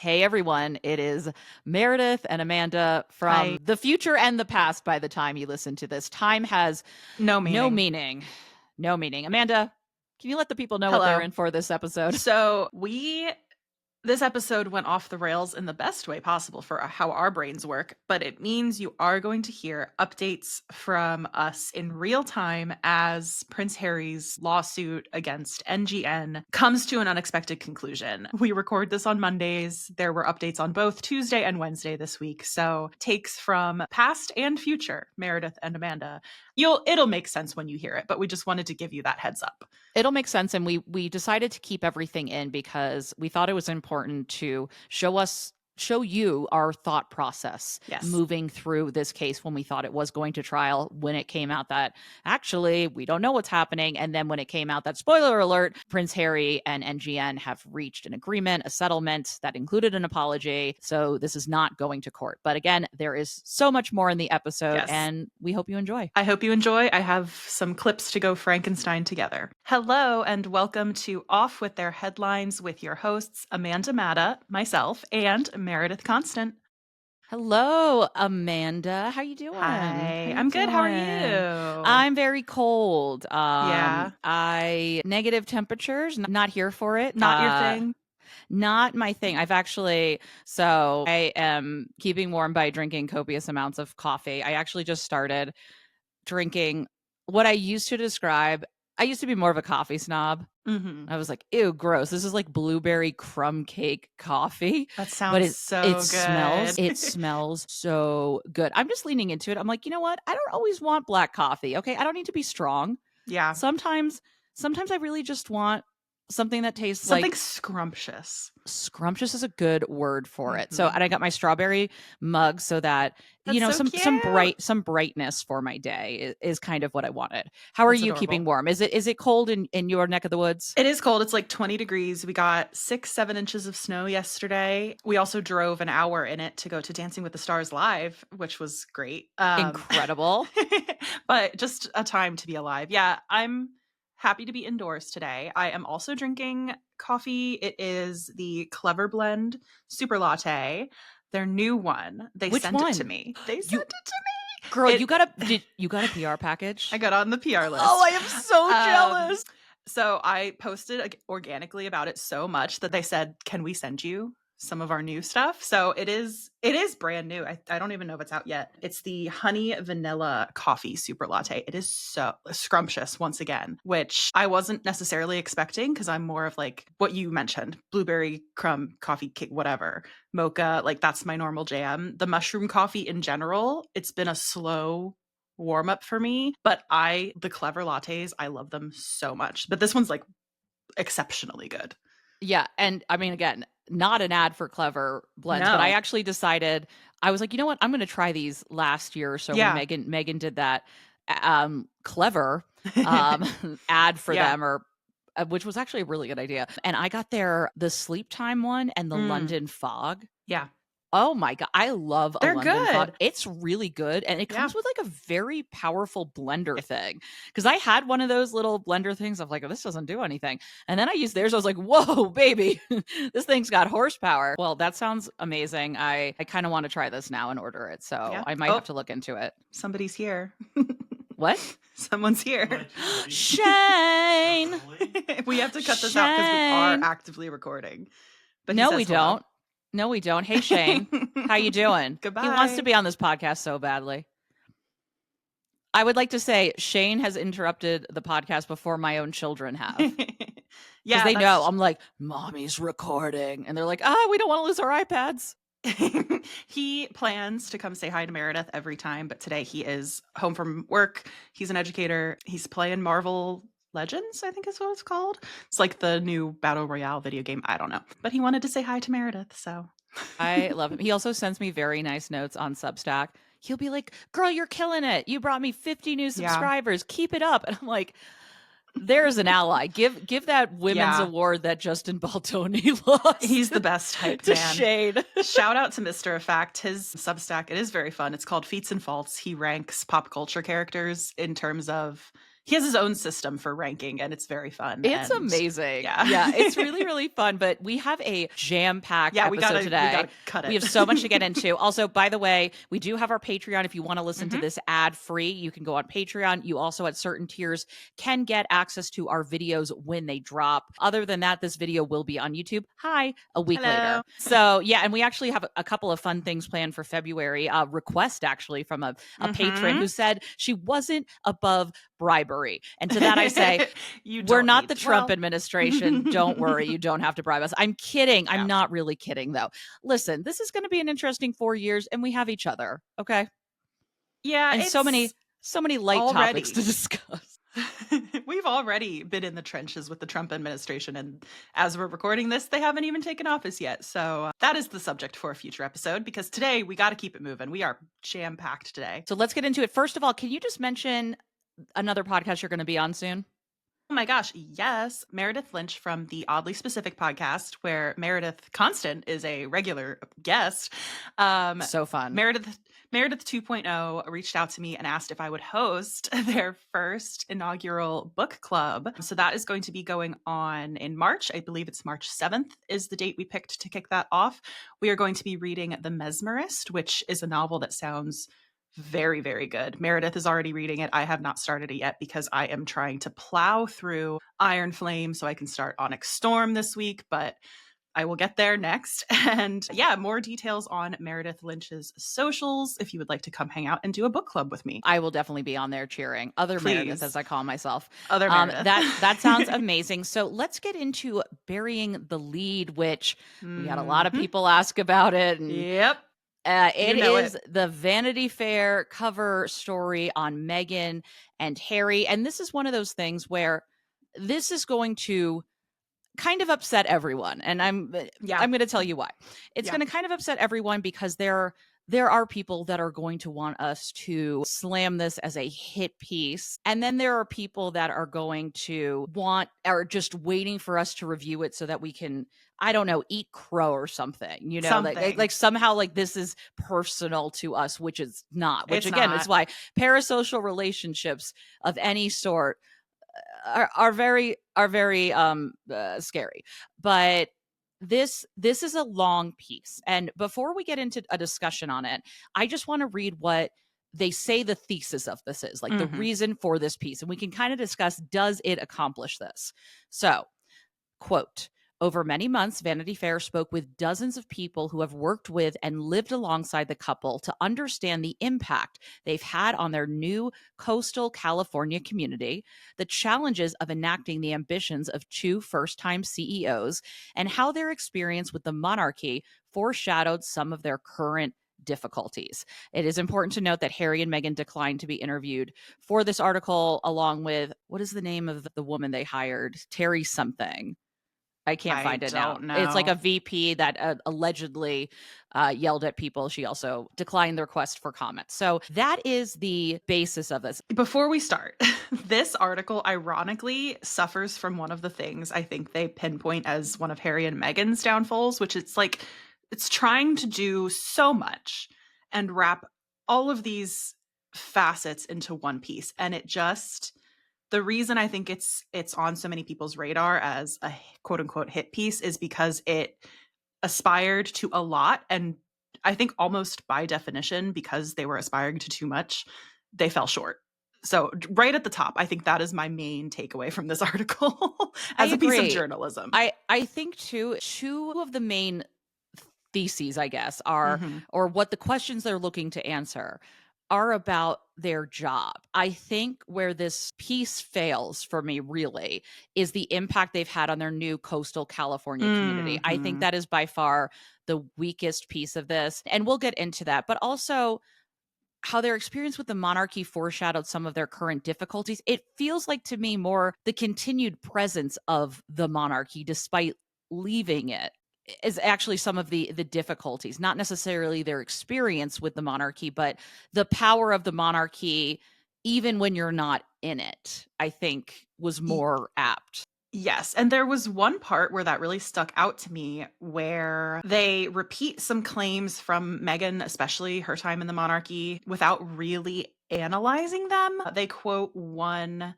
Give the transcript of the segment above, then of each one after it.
Hey everyone, it is Meredith and Amanda from Hi. the future and the past by the time you listen to this. Time has No no meaning. meaning. No meaning. Amanda, can you let the people know what they're Hello. in for this episode? So this episode went off the rails in the best way possible for how our brains work, but it means you are going to hear updates from us in real time as Prince Harry's lawsuit against NGN comes to an unexpected conclusion. We record this on Mondays. There were updates on both Tuesday and Wednesday this week. So takes from past and future, Meredith and Amanda. It'll make sense when you hear it, but we just wanted to give you that heads up. It'll make sense, and we decided to keep everything in because we thought it was important to show you our thought process moving through this case when we thought it was going to trial, when it came out that actually we don't know what's happening, and then when it came out that, spoiler alert, Prince Harry and NGN have reached an agreement, a settlement that included an apology, so this is not going to court. But again, there is so much more in the episode, and we hope you enjoy. I hope you enjoy. I have some clips to go Frankenstein together. Hello and welcome to Off with Their Headlines with your hosts Amanda Matta, myself, and Meredith Constant. Hello, Amanda. How you doing? Hi, I'm good. How are you? I'm very cold. Yeah. Negative temperatures. Not here for it. Not your thing? Not my thing. I am keeping warm by drinking copious amounts of coffee. I actually just started drinking what I used to describe. I used to be more of a coffee snob. Mm-hmm. I was like, ew, gross. This is like blueberry crumb cake coffee. That sounds good. It smells so good. I'm just leaning into it. I'm like, you know what? I don't always want black coffee. Okay. I don't need to be strong. Yeah. Sometimes I really just want something that tastes something like scrumptious. Scrumptious is a good word for it. So, and I got my strawberry mug so that some brightness for my day is kind of what I wanted. How are you keeping warm? Is it cold in your neck of the woods? It is cold. It's like 20 degrees. We got 6-7 inches of snow yesterday. We also drove an hour in it to go to Dancing with the Stars live, which was great. Incredible. But just a time to be alive. Yeah, I'm happy to be indoors today. I am also drinking coffee. It is the Clever Blend Super Latte, their new one. Which sent one? It to me. They sent it to me. Girl, you got a PR package? I got on the PR list. Oh, I am so jealous. So I posted organically about it so much that they said, "Can we send you some of our new stuff?" So it is brand new. I don't even know if it's out yet. It's the honey vanilla coffee super latte. It is so scrumptious once again, which I wasn't necessarily expecting because I'm more of like what you mentioned, blueberry crumb coffee cake, whatever, mocha, like that's my normal jam. The mushroom coffee in general, it's been a slow warm up for me, but the Clever lattes, I love them so much. But this one's like exceptionally good. Yeah, and I mean, again, not an ad for Clever Blends, but I actually decided, I was like, you know what? I'm going to try these last year or so when Megan did that Clever ad for them, or which was actually a really good idea. And I got the Sleep Time one and the London Fog. Yeah. Oh my God. I love a London Fog. Good. It's really good. And it comes with like a very powerful blender thing. Because I had one of those little blender things of like, oh, this doesn't do anything. And then I used theirs. I was like, whoa, baby, this thing's got horsepower. Well, that sounds amazing. I kind of want to try this now and order it. So I might have to look into it. Somebody's here. What? Someone's here. Shane. We have to cut this out because we are actively recording. But no, we don't. No, we don't. Hey, Shane, how you doing? Goodbye. He wants to be on this podcast so badly. I would like to say Shane has interrupted the podcast before my own children have. Because they know I'm like, mommy's recording. And they're like, we don't want to lose our iPads. He plans to come say hi to Meredith every time, but today he is home from work. He's an educator. He's playing Marvel Legends, I think is what it's called. It's like the new Battle Royale video game. I don't know. But he wanted to say hi to Meredith, so. I love him. He also sends me very nice notes on Substack. He'll be like, girl, you're killing it. You brought me 50 new subscribers. Keep it up. And I'm like, there's an ally. Give that women's award that Justin Baldoni lost. He's the best hype man. Shade. Shout out to Mr. Effect. His Substack, it is very fun. It's called Feats and Faults. He ranks pop culture characters in terms of he has his own system for ranking, and it's very fun. It's and amazing. Yeah. Yeah, it's really, really fun. But we have a jam-packed episode today. We gotta cut it. We have so much to get into. Also, by the way, we do have our Patreon. If you want to listen to Mhm. this ad-free, you can go on Patreon. You also, at certain tiers, can get access to our videos when they drop. Other than that, this video will be on YouTube. A week Hello. later. So yeah, and we actually have a couple of fun things planned for February. A request actually from a patron who said she wasn't above bribery. And to that I say, we're not the Trump administration. Don't worry, you don't have to bribe us. I'm kidding. I'm not really kidding, though. Listen, this is going to be an interesting 4 years, and we have each other, okay? Yeah, and so many light topics to discuss. We've already been in the trenches with the Trump administration, and as we're recording this, they haven't even taken office yet. So that is the subject for a future episode, because today we got to keep it moving. We are jam-packed today. So let's get into it. First of all, can you just mention another podcast you're going to be on soon? Oh my gosh, yes. Meredith Lynch from the Oddly Specific podcast, where Meredith Constant is a regular guest. So fun. Meredith 2.0 reached out to me and asked if I would host their first inaugural book club. So that is going to be going on in March. I believe it's March 7th is the date we picked to kick that off. We are going to be reading The Mesmerist, which is a novel that sounds very, very good. Meredith is already reading it. I have not started it yet because I am trying to plow through Iron Flame so I can start Onyx Storm this week, but I will get there next. And yeah, more details on Meredith Lynch's socials if you would like to come hang out and do a book club with me. I will definitely be on there cheering. Other Please. Meredith, as I call myself. Other Meredith. That sounds amazing. So let's get into Burying the Lead, which we had a lot of people ask about it. And yep. It is the Vanity Fair cover story on Meghan and Harry. And this is one of those things where this is going to kind of upset everyone. And I'm going to tell you why. It's going to kind of upset everyone because there are people that are going to want us to slam this as a hit piece. And then there are people that are going to are just waiting for us to review it so that we can, I don't know, eat crow or something, you know, like somehow like this is personal to us, which is not, which again is why parasocial relationships of any sort are very scary. But this is a long piece. And before we get into a discussion on it, I just want to read what they say the thesis of this is, like the reason for this piece. And we can kind of discuss, does it accomplish this? So, quote, over many months, Vanity Fair spoke with dozens of people who have worked with and lived alongside the couple to understand the impact they've had on their new coastal California community, the challenges of enacting the ambitions of two first-time CEOs, and how their experience with the monarchy foreshadowed some of their current difficulties. It is important to note that Harry and Meghan declined to be interviewed for this article, along with, what is the name of the woman they hired? Terry something. I can't find it now. It's like a VP that allegedly yelled at people. She also declined the request for comment. So that is the basis of this. Before we start, this article ironically suffers from one of the things I think they pinpoint as one of Harry and Meghan's downfalls, which it's like it's trying to do so much and wrap all of these facets into one piece. And it just... The reason I think it's on so many people's radar as a quote unquote hit piece is because it aspired to a lot. And I think almost by definition, because they were aspiring to too much, they fell short. So right at the top, I think that is my main takeaway from this article as a piece of journalism. I think too, two of the main theses, I guess, are, or what the questions they're looking to answer are about their job. I think where this piece fails for me really is the impact they've had on their new coastal California community. I think that is by far the weakest piece of this. And we'll get into that. But also how their experience with the monarchy foreshadowed some of their current difficulties. It feels like to me more the continued presence of the monarchy despite leaving it is actually some of the difficulties, not necessarily their experience with the monarchy, but the power of the monarchy, even when you're not in it, I think was more apt. Yes, and there was one part where that really stuck out to me where they repeat some claims from Meghan, especially her time in the monarchy, without really analyzing them. They quote one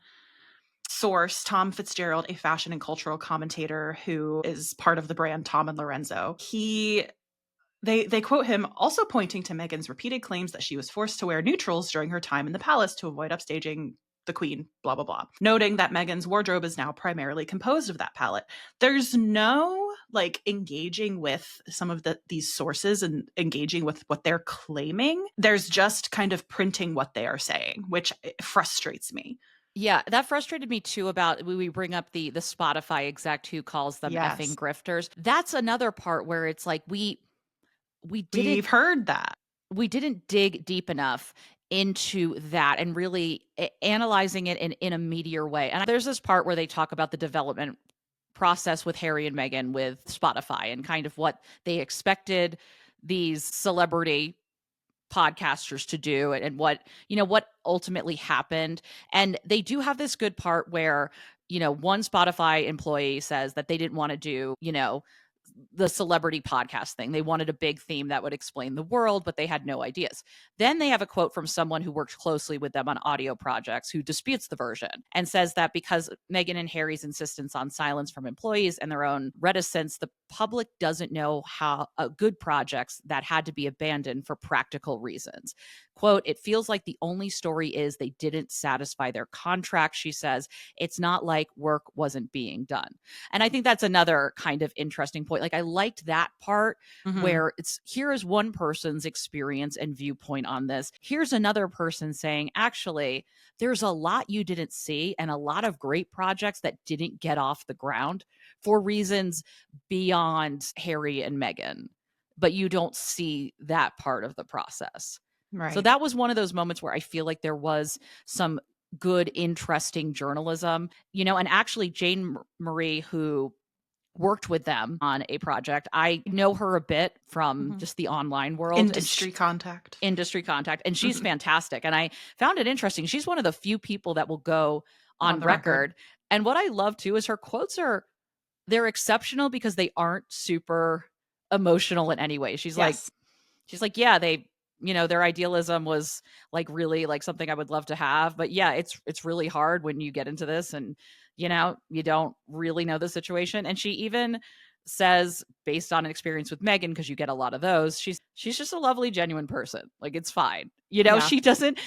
source, Tom Fitzgerald, a fashion and cultural commentator who is part of the brand Tom and Lorenzo. They quote him, also pointing to Meghan's repeated claims that she was forced to wear neutrals during her time in the palace to avoid upstaging the queen, blah, blah, blah. Noting that Meghan's wardrobe is now primarily composed of that palette. There's no like engaging with some of these sources and engaging with what they're claiming. There's just kind of printing what they are saying, which frustrates me. Yeah, that frustrated me too. About we bring up the Spotify exec who calls them effing grifters. That's another part where it's like we've heard that. We didn't dig deep enough into that and really analyzing it in a meatier way. And there's this part where they talk about the development process with Harry and Meghan with Spotify and kind of what they expected these celebrity podcasters to do and what ultimately happened. And they do have this good part where one Spotify employee says that they didn't want to do the celebrity podcast thing. They wanted a big theme that would explain the world, but they had no ideas. Then they have a quote from someone who worked closely with them on audio projects who disputes the version and says that because Meghan and Harry's insistence on silence from employees and their own reticence, the public doesn't know how good projects that had to be abandoned for practical reasons. Quote, it feels like the only story is they didn't satisfy their contract, she says. It's not like work wasn't being done. And I think that's another kind of interesting point. Like I liked that part where it's here is one person's experience and viewpoint on this. Here's another person saying, actually, there's a lot you didn't see and a lot of great projects that didn't get off the ground for reasons beyond Harry and Meghan, but you don't see that part of the process. Right. So that was one of those moments where I feel like there was some good, interesting journalism, and actually Jane Marie, who worked with them on a project, I know her a bit from just the online world. Industry contact. And she's fantastic. And I found it interesting. She's one of the few people that will go on record. And what I love too is her quotes they're exceptional because they aren't super emotional in any way. She's like, yeah, their idealism was like really like something I would love to have. But yeah, it's really hard when you get into this and, you don't really know the situation. And she even says, based on an experience with Meghan, because you get a lot of those, she's just a lovely, genuine person. Like it's fine. She doesn't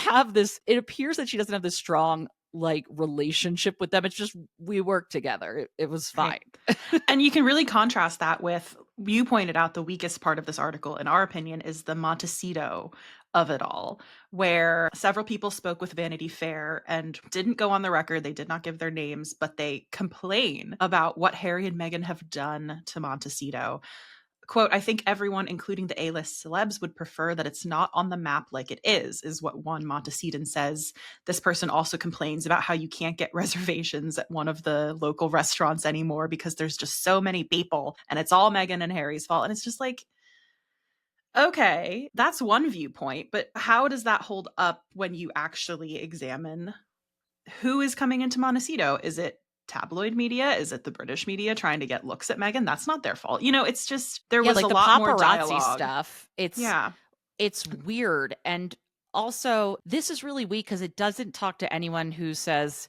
have this, it appears that she doesn't have this strong like relationship with them. It's just we work together. It was fine. Right. And you can really contrast that with, you pointed out the weakest part of this article, in our opinion, is the Montecito of it all, where several people spoke with Vanity Fair and didn't go on the record. They did not give their names, but they complain about what Harry and Meghan have done to Montecito. Quote, I think everyone, including the A-list celebs, would prefer that it's not on the map like it is what one Montecetan says. This person also complains about how you can't get reservations at one of the local restaurants anymore because there's just so many people and it's all Meghan and Harry's fault. And it's just like, okay, that's one viewpoint, but how does that hold up when you actually examine who is coming into Montecito? Is it tabloid media? Is it the British media trying to get looks at Meghan? That's not their fault. It's just there was like a the lot more paparazzi dialogue stuff. It's weird. And also this is really weak because it doesn't talk to anyone who says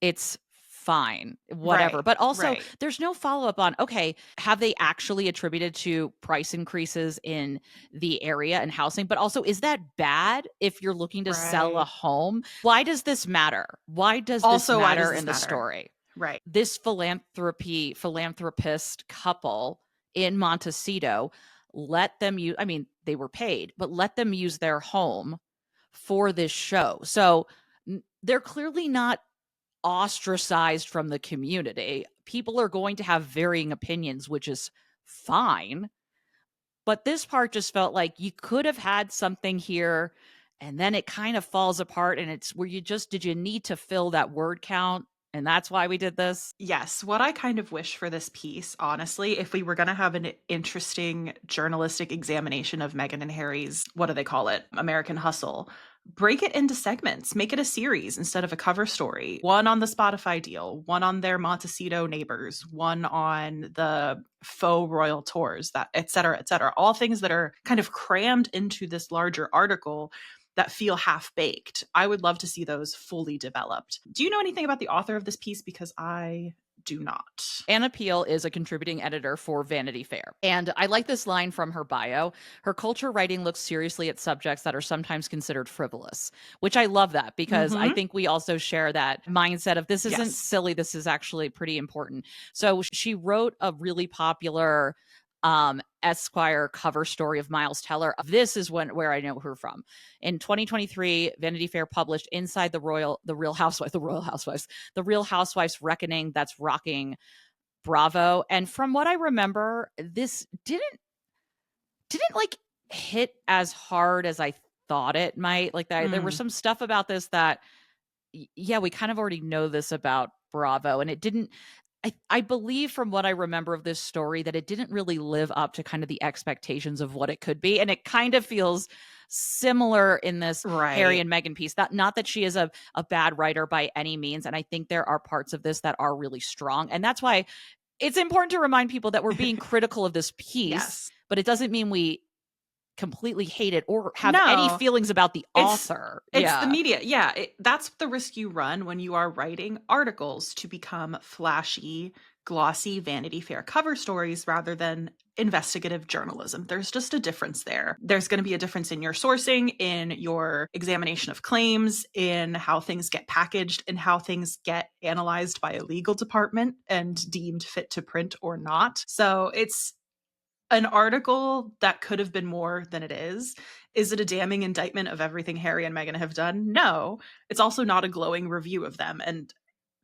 it's fine, whatever. Right, but also right. There's no follow-up on, okay, have they actually attributed to price increases in the area and housing? But also, is that bad if you're looking to sell a home? Why does this matter? Why does this matter in the story? Right. This philanthropist couple in Montecito, let them use, I mean, they were paid, but let them use their home for this show. So they're clearly not ostracized from the community. People are going to have varying opinions, which is fine. But this part just felt like you could have had something here and then it kind of falls apart. And it's where did you need to fill that word count? And that's why we did this. Yes. What I kind of wish for this piece, honestly, if we were going to have an interesting journalistic examination of Meghan and Harry's, what do they call it? American Hustle, break it into segments, make it a series instead of a cover story. One on the Spotify deal, one on their Montecito neighbors, one on the faux royal tours, that et cetera, all things that are kind of crammed into this larger article that feel half baked. I would love to see those fully developed. Do you know anything about the author of this piece? Because I do not. Anna Peel is a contributing editor for Vanity Fair. And I like this line from her bio. Her culture writing looks seriously at subjects that are sometimes considered frivolous, which I love that because I think we also share that mindset of this isn't silly. This is actually pretty important. So she wrote a really popular Esquire cover story of Miles Teller. This is where I know her from. In 2023, Vanity Fair published Inside the Real Housewives Reckoning That's Rocking Bravo. And from what I remember, this didn't like hit as hard as I thought it might. Like there was some stuff about this that we kind of already know this about Bravo, and it didn't. I believe from what I remember of this story that it didn't really live up to kind of the expectations of what it could be. And it kind of feels similar in this Harry and Meghan piece. Not that she is a bad writer by any means. And I think there are parts of this that are really strong. And that's why it's important to remind people that we're being critical of this piece, but it doesn't mean we completely hate it or have any feelings about the author. It's the media. Yeah. That's the risk you run when you are writing articles to become flashy, glossy Vanity Fair cover stories rather than investigative journalism. There's just a difference there. There's going to be a difference in your sourcing, in your examination of claims, in how things get packaged, and how things get analyzed by a legal department and deemed fit to print or not. So it's an article that could have been more than it is. Is it a damning indictment of everything Harry and Meghan have done? No. It's also not a glowing review of them. And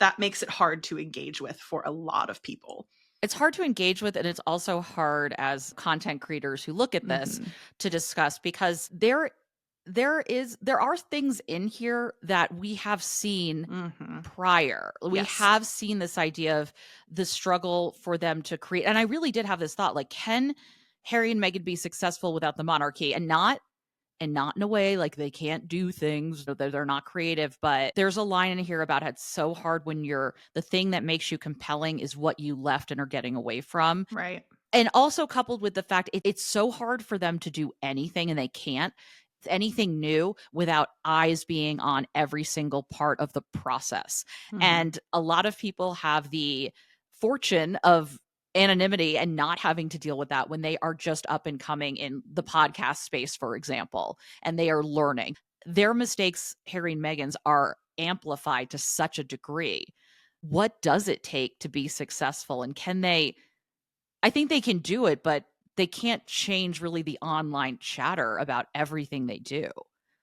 that makes it hard to engage with for a lot of people. It's hard to engage with, and it's also hard as content creators who look at this to discuss, because there are things in here that we have seen prior. We have seen this idea of the struggle for them to create. And I really did have this thought, like, can Harry and Meghan be successful without the monarchy? And not in a way like they can't do things or they're not creative. But there's a line in here about how it's so hard when the thing that makes you compelling is what you left and are getting away from. Right. And also coupled with the fact it's so hard for them to do anything, and they can't anything new without eyes being on every single part of the process. And a lot of people have the fortune of anonymity and not having to deal with that when they are just up and coming in the podcast space, for example, and they are learning. Their mistakes, Harry and Meghan's, are amplified to such a degree. What does it take to be successful? And can they? I think they can do it, but they can't change really the online chatter about everything they do.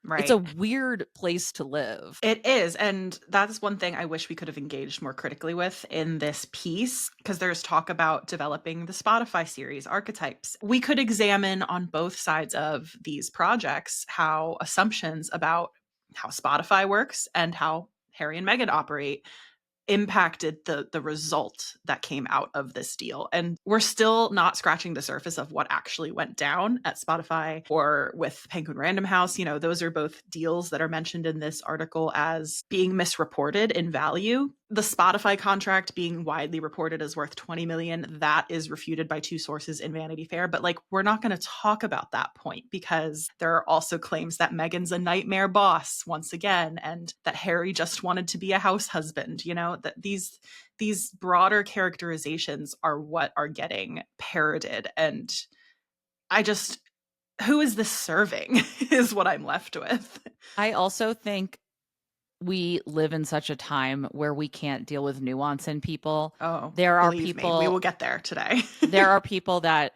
Right. It's a weird place to live. It is. And that's one thing I wish we could have engaged more critically with in this piece, because there's talk about developing the Spotify series Archetypes. We could examine on both sides of these projects how assumptions about how Spotify works and how Harry and Meghan operate impacted the result that came out of this deal. And we're still not scratching the surface of what actually went down at Spotify or with Penguin Random House. You know, those are both deals that are mentioned in this article as being misreported in value. The Spotify contract being widely reported as worth $20 million, that is refuted by two sources in Vanity Fair. But like, we're not going to talk about that point because there are also claims that Meghan's a nightmare boss once again, and that Harry just wanted to be a house husband. You know, that these broader characterizations are what are getting parroted. And who is this serving is what I'm left with. I also think we live in such a time where we can't deal with nuance in people. Oh, there are people. We will get there today. There are people that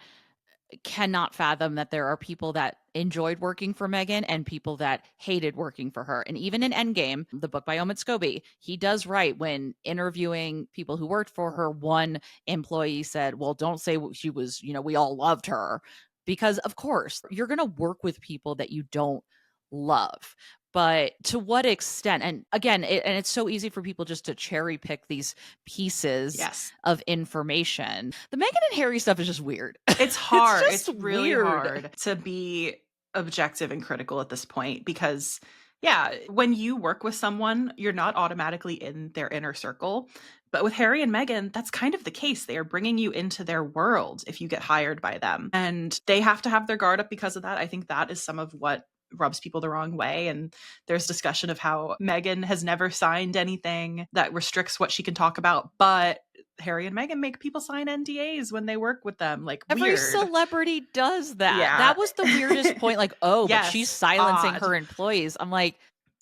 cannot fathom that there are people that enjoyed working for Meghan and people that hated working for her. And even in Endgame, the book by Omid Scobie, he does write, when interviewing people who worked for her, one employee said, well, don't say she was, we all loved her, because of course you're going to work with people that you don't love. But to what extent? And again, it's so easy for people just to cherry pick these pieces of information. The Meghan and Harry stuff is just weird. It's hard. It's really hard to be objective and critical at this point because, Yeah, when you work with someone, you're not automatically in their inner circle. But with Harry and Meghan, that's kind of the case. They are bringing you into their world if you get hired by them. And they have to have their guard up because of that. I think that is some of what rubs people the wrong way. And there's discussion of how Meghan has never signed anything that restricts what she can talk about, but Harry and Meghan make people sign NDAs when they work with them. Like, Every weird. celebrity does that. Yeah. That was the weirdest point. Like, oh, but she's Yes, silencing odd. her employees. I'm like,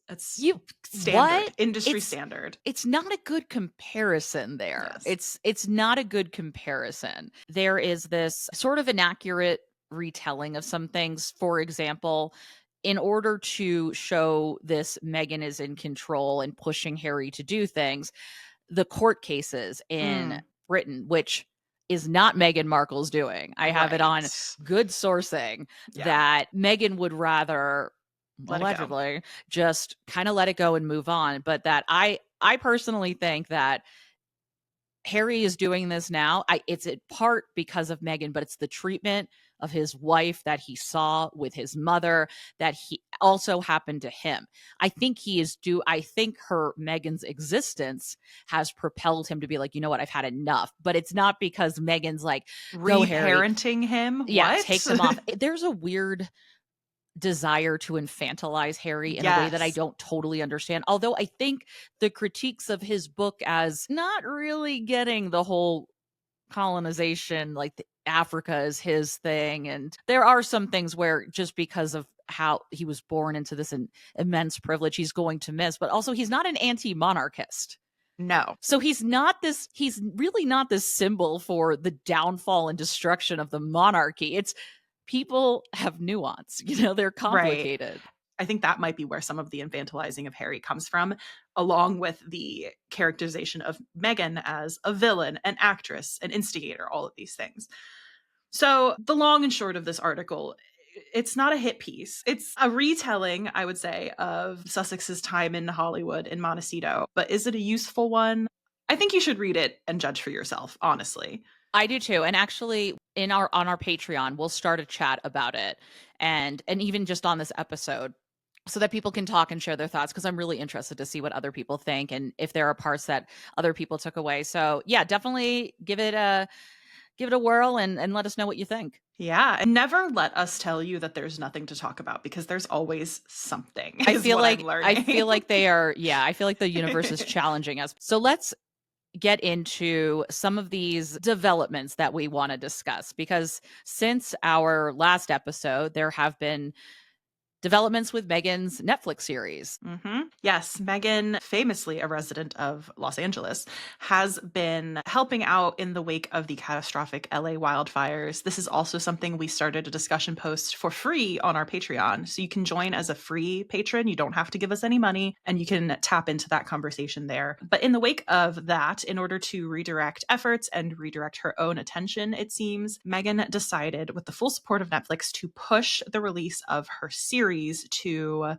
That's you standard, what? industry standard. It's not a good comparison there. Yes. It's not a good comparison. There is this sort of inaccurate retelling of some things. For example, in order to show this Meghan is in control and pushing Harry to do things, the court cases in Britain, which is not Meghan Markle's doing. I have it on good sourcing that Meghan would rather allegedly just kind of let it go and move on. But that I personally think that Harry is doing this now. It's in part because of Meghan, but it's the treatment of his wife that he saw with his mother that he also happened to him. I think I think Meghan's existence has propelled him to be like, you know what, I've had enough. But it's not because Meghan's like, go Harry. Reparenting him? Yeah, What? take them off. There's a weird desire to infantilize Harry in a way that I don't totally understand. Although I think the critiques of his book as not really getting the whole colonization, like Africa is his thing. And there are some things where just because of how he was born into this immense privilege, he's going to miss. But also, he's not an anti-monarchist. No. So he's really not this symbol for the downfall and destruction of the monarchy. It's people have nuance, they're complicated. Right. I think that might be where some of the infantilizing of Harry comes from, along with the characterization of Meghan as a villain, an actress, an instigator, all of these things. So the long and short of this article, it's not a hit piece. It's a retelling, I would say, of Sussex's time in Hollywood in Montecito. But is it a useful one? I think you should read it and judge for yourself, honestly. I do too. And actually on our Patreon, we'll start a chat about it. And even just on this episode, so that people can talk and share their thoughts, because I'm really interested to see what other people think and if there are parts that other people took away. So yeah, definitely give it a whirl and let us know what you think. Yeah, and never let us tell you that there's nothing to talk about, because there's always something. I feel like they are. Yeah, I feel like the universe is challenging us. So let's get into some of these developments that we want to discuss, because since our last episode, there have been developments with Meghan's Netflix series. Yes, Meghan, famously a resident of Los Angeles, has been helping out in the wake of the catastrophic LA wildfires. This is also something we started a discussion post for free on our Patreon. So you can join as a free patron. You don't have to give us any money, and you can tap into that conversation there. But in the wake of that, in order to redirect efforts and redirect her own attention, it seems, Meghan decided, with the full support of Netflix, to push the release of her series to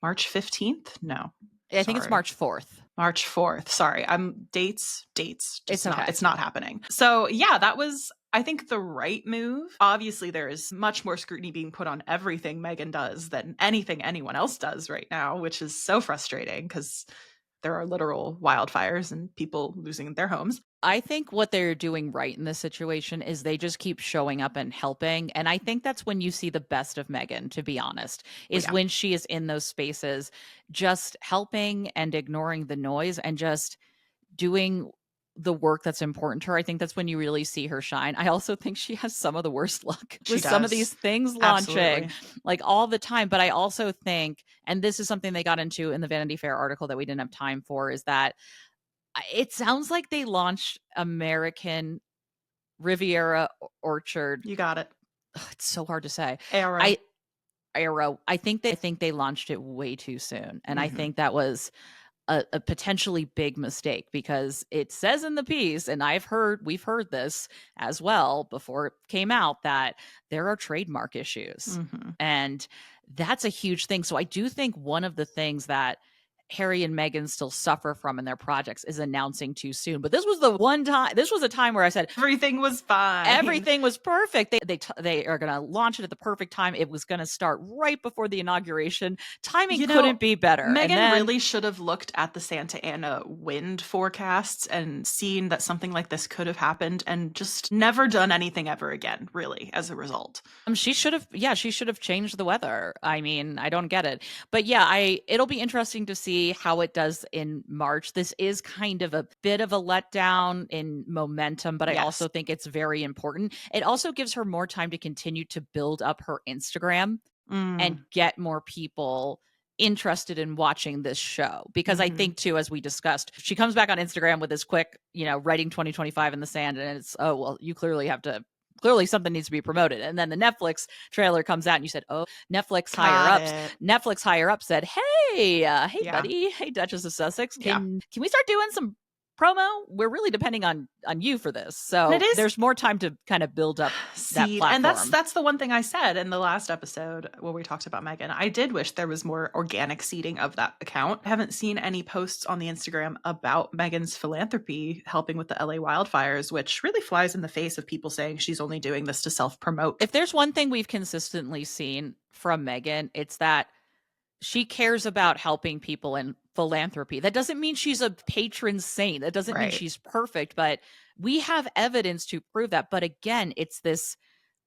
March 15th? No. I think it's March 4th. March 4th. Sorry. Dates. It's okay. It's not happening. So yeah, that was, I think, the right move. Obviously, there is much more scrutiny being put on everything Meghan does than anything anyone else does right now, which is so frustrating because there are literal wildfires and people losing their homes. I think what they're doing right in this situation is they just keep showing up and helping. And I think that's when you see the best of Meghan, to be honest, is when she is in those spaces, just helping and ignoring the noise and just doing the work that's important to her. I think that's when you really see her shine. I also think she has some of the worst luck with some of these things launching like all the time. But I also think, and this is something they got into in the Vanity Fair article that we didn't have time for, is that it sounds like they launched American Riviera Orchard. You got it. It's so hard to say. Arrow. I think they launched it way too soon. And I think that was a potentially big mistake, because it says in the piece, and we've heard this as well before it came out, that there are trademark issues. And that's a huge thing. So I do think one of the things that Harry and Meghan still suffer from in their projects is announcing too soon. But this was the one time, this was a time where I said everything was fine. Everything was perfect. They are going to launch it at the perfect time. It was going to start right before the inauguration. Timing couldn't be better. Meghan really should have looked at the Santa Ana wind forecasts and seen that something like this could have happened and just never done anything ever again, really, as a result. She should have changed the weather. I mean, I don't get it. But yeah, it'll be interesting to see how it does in March. This is kind of a bit of a letdown in momentum, but I also think it's very important. It also gives her more time to continue to build up her Instagram and get more people interested in watching this show. Because I think too, as we discussed, she comes back on Instagram with this quick, writing 2025 in the sand, and it's, oh, well, you clearly something needs to be promoted. And then the Netflix trailer comes out and you said, oh, Netflix higher up said, hey, buddy, hey, Duchess of Sussex, can we start doing some promo? We're really depending on you for this. So there's more time to kind of build up that platform. And that's the one thing I said in the last episode where we talked about Meghan. I did wish there was more organic seeding of that account. I haven't seen any posts on the Instagram about Meghan's philanthropy helping with the LA wildfires, which really flies in the face of people saying she's only doing this to self-promote. If there's one thing we've consistently seen from Meghan, it's that she cares about helping people in philanthropy. That doesn't mean she's a patron saint. That doesn't mean she's perfect, but we have evidence to prove that. But again, it's this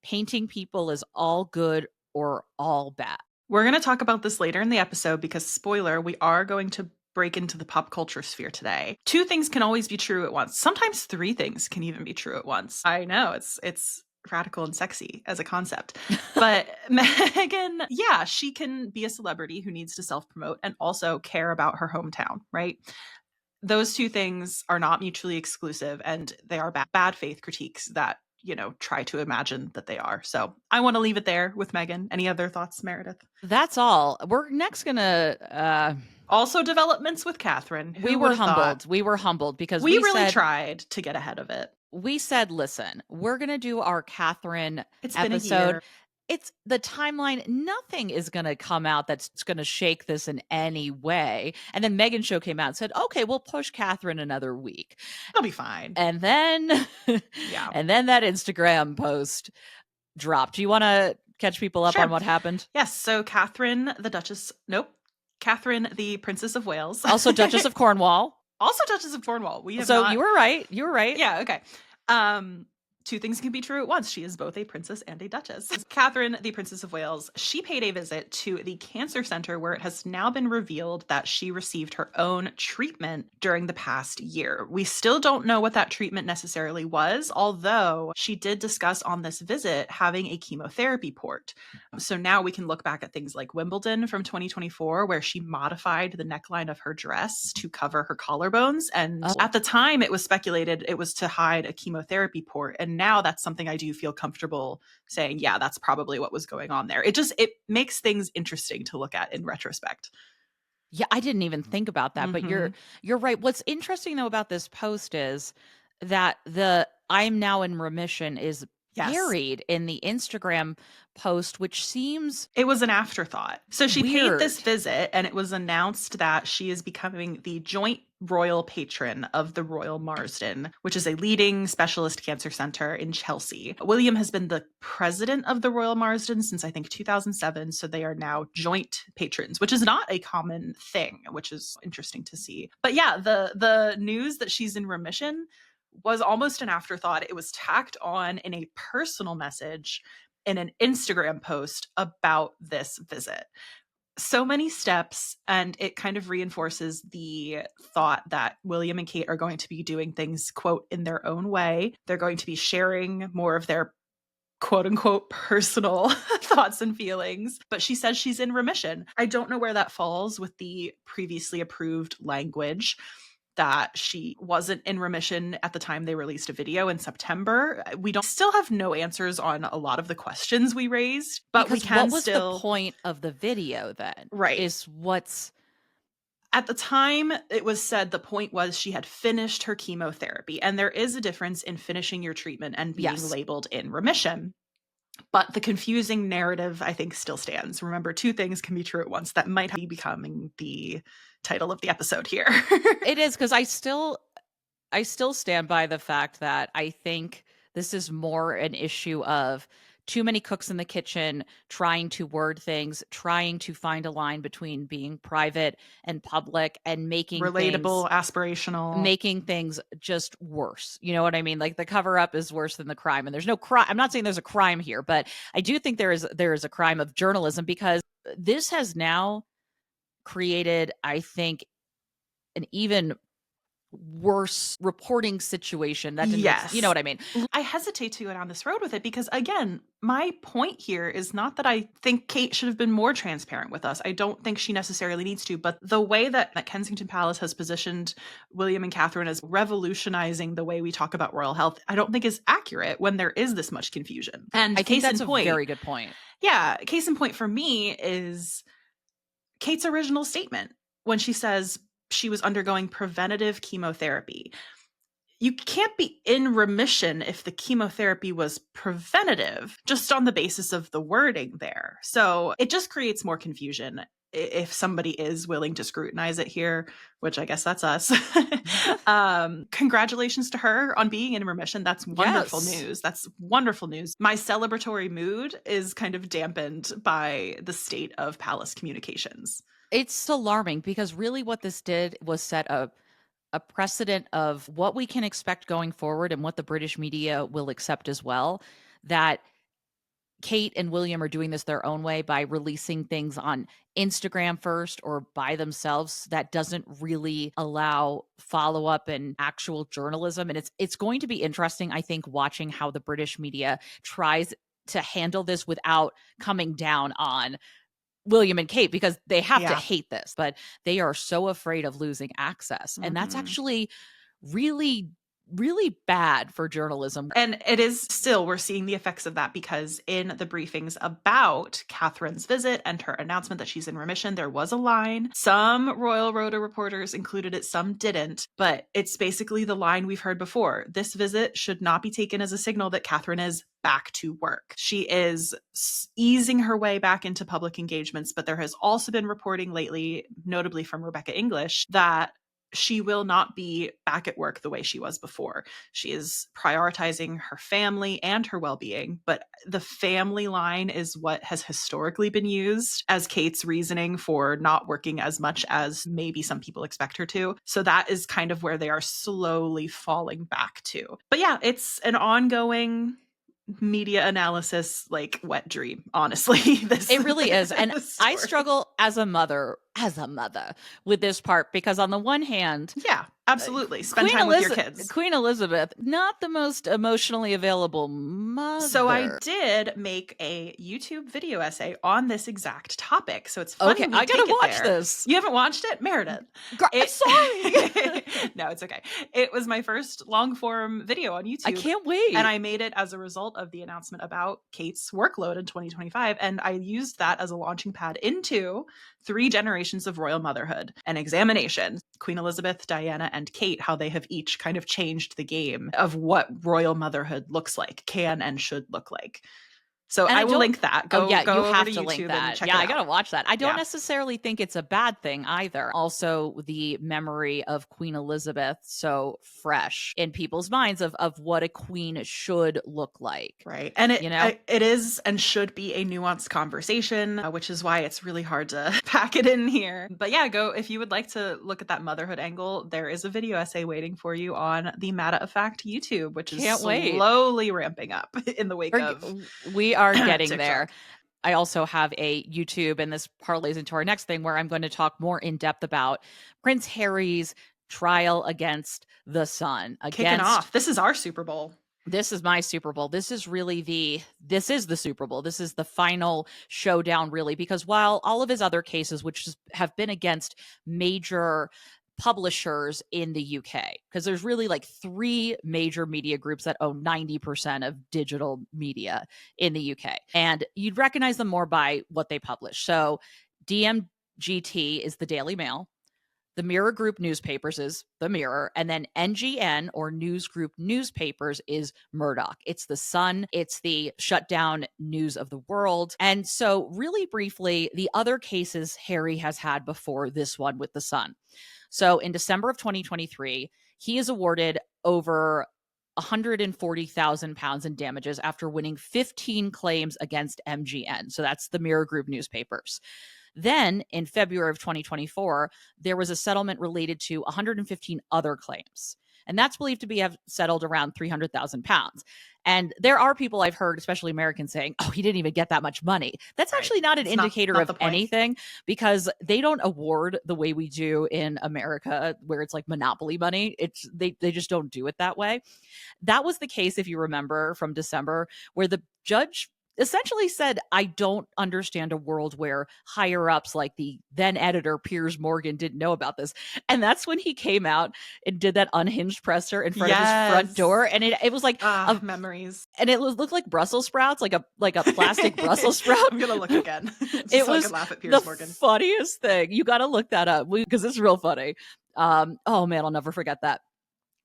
painting people as all good or all bad. We're going to talk about this later in the episode because, spoiler, we are going to break into the pop culture sphere today. 2 things can always be true at once. Sometimes 3 things can even be true at once. I know, it's radical and sexy as a concept. But Meghan, she can be a celebrity who needs to self-promote and also care about her hometown, right? Those 2 things are not mutually exclusive, and they are bad faith critiques that, try to imagine that they are. So I want to leave it there with Meghan. Any other thoughts, Meredith? That's all. We're next going to... Also developments with Catherine. We were humbled. We were humbled because we really tried to get ahead of it. We said, listen, we're going to do our Catherine episode. Been a year. It's the timeline. Nothing is going to come out that's going to shake this in any way. And then Meghan's show came out and said, okay, we'll push Catherine another week. It'll be fine. And then, and then that Instagram post dropped. Do you want to catch people up on what happened? Yes. So Catherine, Catherine, the Princess of Wales. Also Duchess of Cornwall. You were right. Yeah, okay. 2 things can be true at once. She is both a princess and a duchess. Catherine, the Princess of Wales, she paid a visit to the cancer center where it has now been revealed that she received her own treatment during the past year. We still don't know what that treatment necessarily was, although she did discuss on this visit having a chemotherapy port. So now we can look back at things like Wimbledon from 2024, where she modified the neckline of her dress to cover her collarbones. And at the time, it was speculated it was to hide a chemotherapy port. And now that's something I do feel comfortable saying, yeah, that's probably what was going on there. It makes things interesting to look at in retrospect. Yeah, I didn't even think about that, but you're right. What's interesting though about this post is that the I'm now in remission is buried in the Instagram post, which seems... It was an afterthought. So she paid this visit and it was announced that she is becoming the joint royal patron of the Royal Marsden, which is a leading specialist cancer center in Chelsea. William has been the president of the Royal Marsden since I think 2007, so they are now joint patrons, which is not a common thing, which is interesting to see. But yeah, the news that she's in remission was almost an afterthought. It was tacked on in a personal message in an Instagram post about this visit. So many steps, and it kind of reinforces the thought that William and Kate are going to be doing things, quote, in their own way. They're going to be sharing more of their quote unquote personal thoughts and feelings, but she says she's in remission. I don't know where that falls with the previously approved language that she wasn't in remission at the time they released a video in September. We still have no answers on a lot of the questions we raised, but because we can what was the point of the video then? Right. Is what's... At the time, it was said the point was she had finished her chemotherapy, and there is a difference in finishing your treatment and being labeled in remission. But the confusing narrative, I think, still stands. Remember, two things can be true at once. That might be becoming the title of the episode here. It is, because I still stand by the fact that I think this is more an issue of too many cooks in the kitchen trying to word things, trying to find a line between being private and public, and relatable, aspirational, making things just worse. You know what I mean? Like, the cover up is worse than the crime, and there's no crime. I'm not saying there's a crime here, but I do think there is a crime of journalism, because this has now created, I think, an even worse reporting situation. That didn't yes. you know what I mean? I hesitate to go down this road with it because, again, my point here is not that I think Kate should have been more transparent with us. I don't think she necessarily needs to, but the way that Kensington Palace has positioned William and Catherine as revolutionizing the way we talk about royal health, I don't think is accurate when there is this much confusion. And I think that's a very good point. Yeah, case in point for me is Kate's original statement when she says she was undergoing preventative chemotherapy. You can't be in remission if the chemotherapy was preventative, just on the basis of the wording there. So it just creates more confusion if somebody is willing to scrutinize it here, which I guess that's us. Congratulations to her on being in remission. That's wonderful news. That's wonderful news. My celebratory mood is kind of dampened by the state of palace communications. It's alarming, because really what this did was set a precedent of what we can expect going forward, and what the British media will accept as well, that Kate and William are doing this their own way by releasing things on Instagram first or by themselves that doesn't really allow follow-up and actual journalism. And it's going to be interesting, I think, watching how the British media tries to handle this without coming down on William and Kate, because they have to hate this, but they are so afraid of losing access. And that's actually really, really bad for journalism. And it is still, we're seeing the effects of that, because in the briefings about Catherine's visit and her announcement that she's in remission, there was a line. Some Royal Rota reporters included it, some didn't, but it's basically the line we've heard before. This visit should not be taken as a signal that Catherine is back to work. She is easing her way back into public engagements, but there has also been reporting lately, notably from Rebecca English, that she will not be back at work the way she was before. She is prioritizing her family and her well-being, but the family line is what has historically been used as Kate's reasoning for not working as much as maybe some people expect her to. So that is kind of where they are slowly falling back to. But yeah, it's an ongoing media analysis, like, wet dream, honestly. It really is. And I struggle as a mother with this part, because on the one hand, absolutely, spend time with your kids. Queen Elizabeth, not the most emotionally available mother. So I did make a YouTube video essay on this exact topic. So it's funny. Okay, I gotta watch this. You haven't watched it, Meredith? Sorry. No, it's okay. It was my first long form video on YouTube. I can't wait. And I made it as a result of the announcement about Kate's workload in 2025. And I used that as a launching pad into 3 generations of royal motherhood, an examination. Queen Elizabeth, Diana, and Kate, how they have each kind of changed the game of what royal motherhood looks like, can and should look like. So I will link that. Go you have over to link that. Check it out. I gotta watch that. I don't necessarily think it's a bad thing either. Also, the memory of Queen Elizabeth so fresh in people's minds of what a queen should look like. Right. And it is and should be a nuanced conversation, which is why it's really hard to pack it in here. But yeah, go if you would like to look at that motherhood angle. There is a video essay waiting for you on the Matter of Fact YouTube, which is slowly ramping up in the wake of we are getting there. I also have a YouTube, and this parlays into our next thing, where I'm going to talk more in depth about Prince Harry's trial against the Sun. Kicking off. This is our Super Bowl. This is my Super Bowl. This is the Super Bowl. This is the final showdown, really, because while all of his other cases, which have been against major publishers in the UK, because there's really like 3 major media groups that own 90% of digital media in the UK. And you'd recognize them more by what they publish. So DMGT is the Daily Mail. The Mirror Group newspapers is the Mirror, and then NGN, or News Group Newspapers, is Murdoch. It's the Sun. It's the shutdown news of the world. And so really briefly, the other cases Harry has had before this one with the Sun. So in December of 2023, he is awarded over £140,000 in damages after winning 15 claims against MGN. So that's the Mirror Group newspapers. Then in February of 2024, there was a settlement related to 115 other claims. And that's believed to be have settled around £300,000. And there are people I've heard, especially Americans, saying, oh, he didn't even get that much money. That's actually not an indicator of anything, because they don't award the way we do in America, where it's like monopoly money. They just don't do it that way. That was the case, if you remember, from December, where the judge essentially said, I don't understand a world where higher ups like the then editor Piers Morgan didn't know about this. And that's when he came out and did that unhinged presser in front of his front door. And it was like memories. And it looked like Brussels sprouts, like a plastic Brussels sprout. I'm gonna look again. It was I can laugh at Piers Morgan. Funniest thing. You got to look that up because it's real funny. Oh man, I'll never forget that.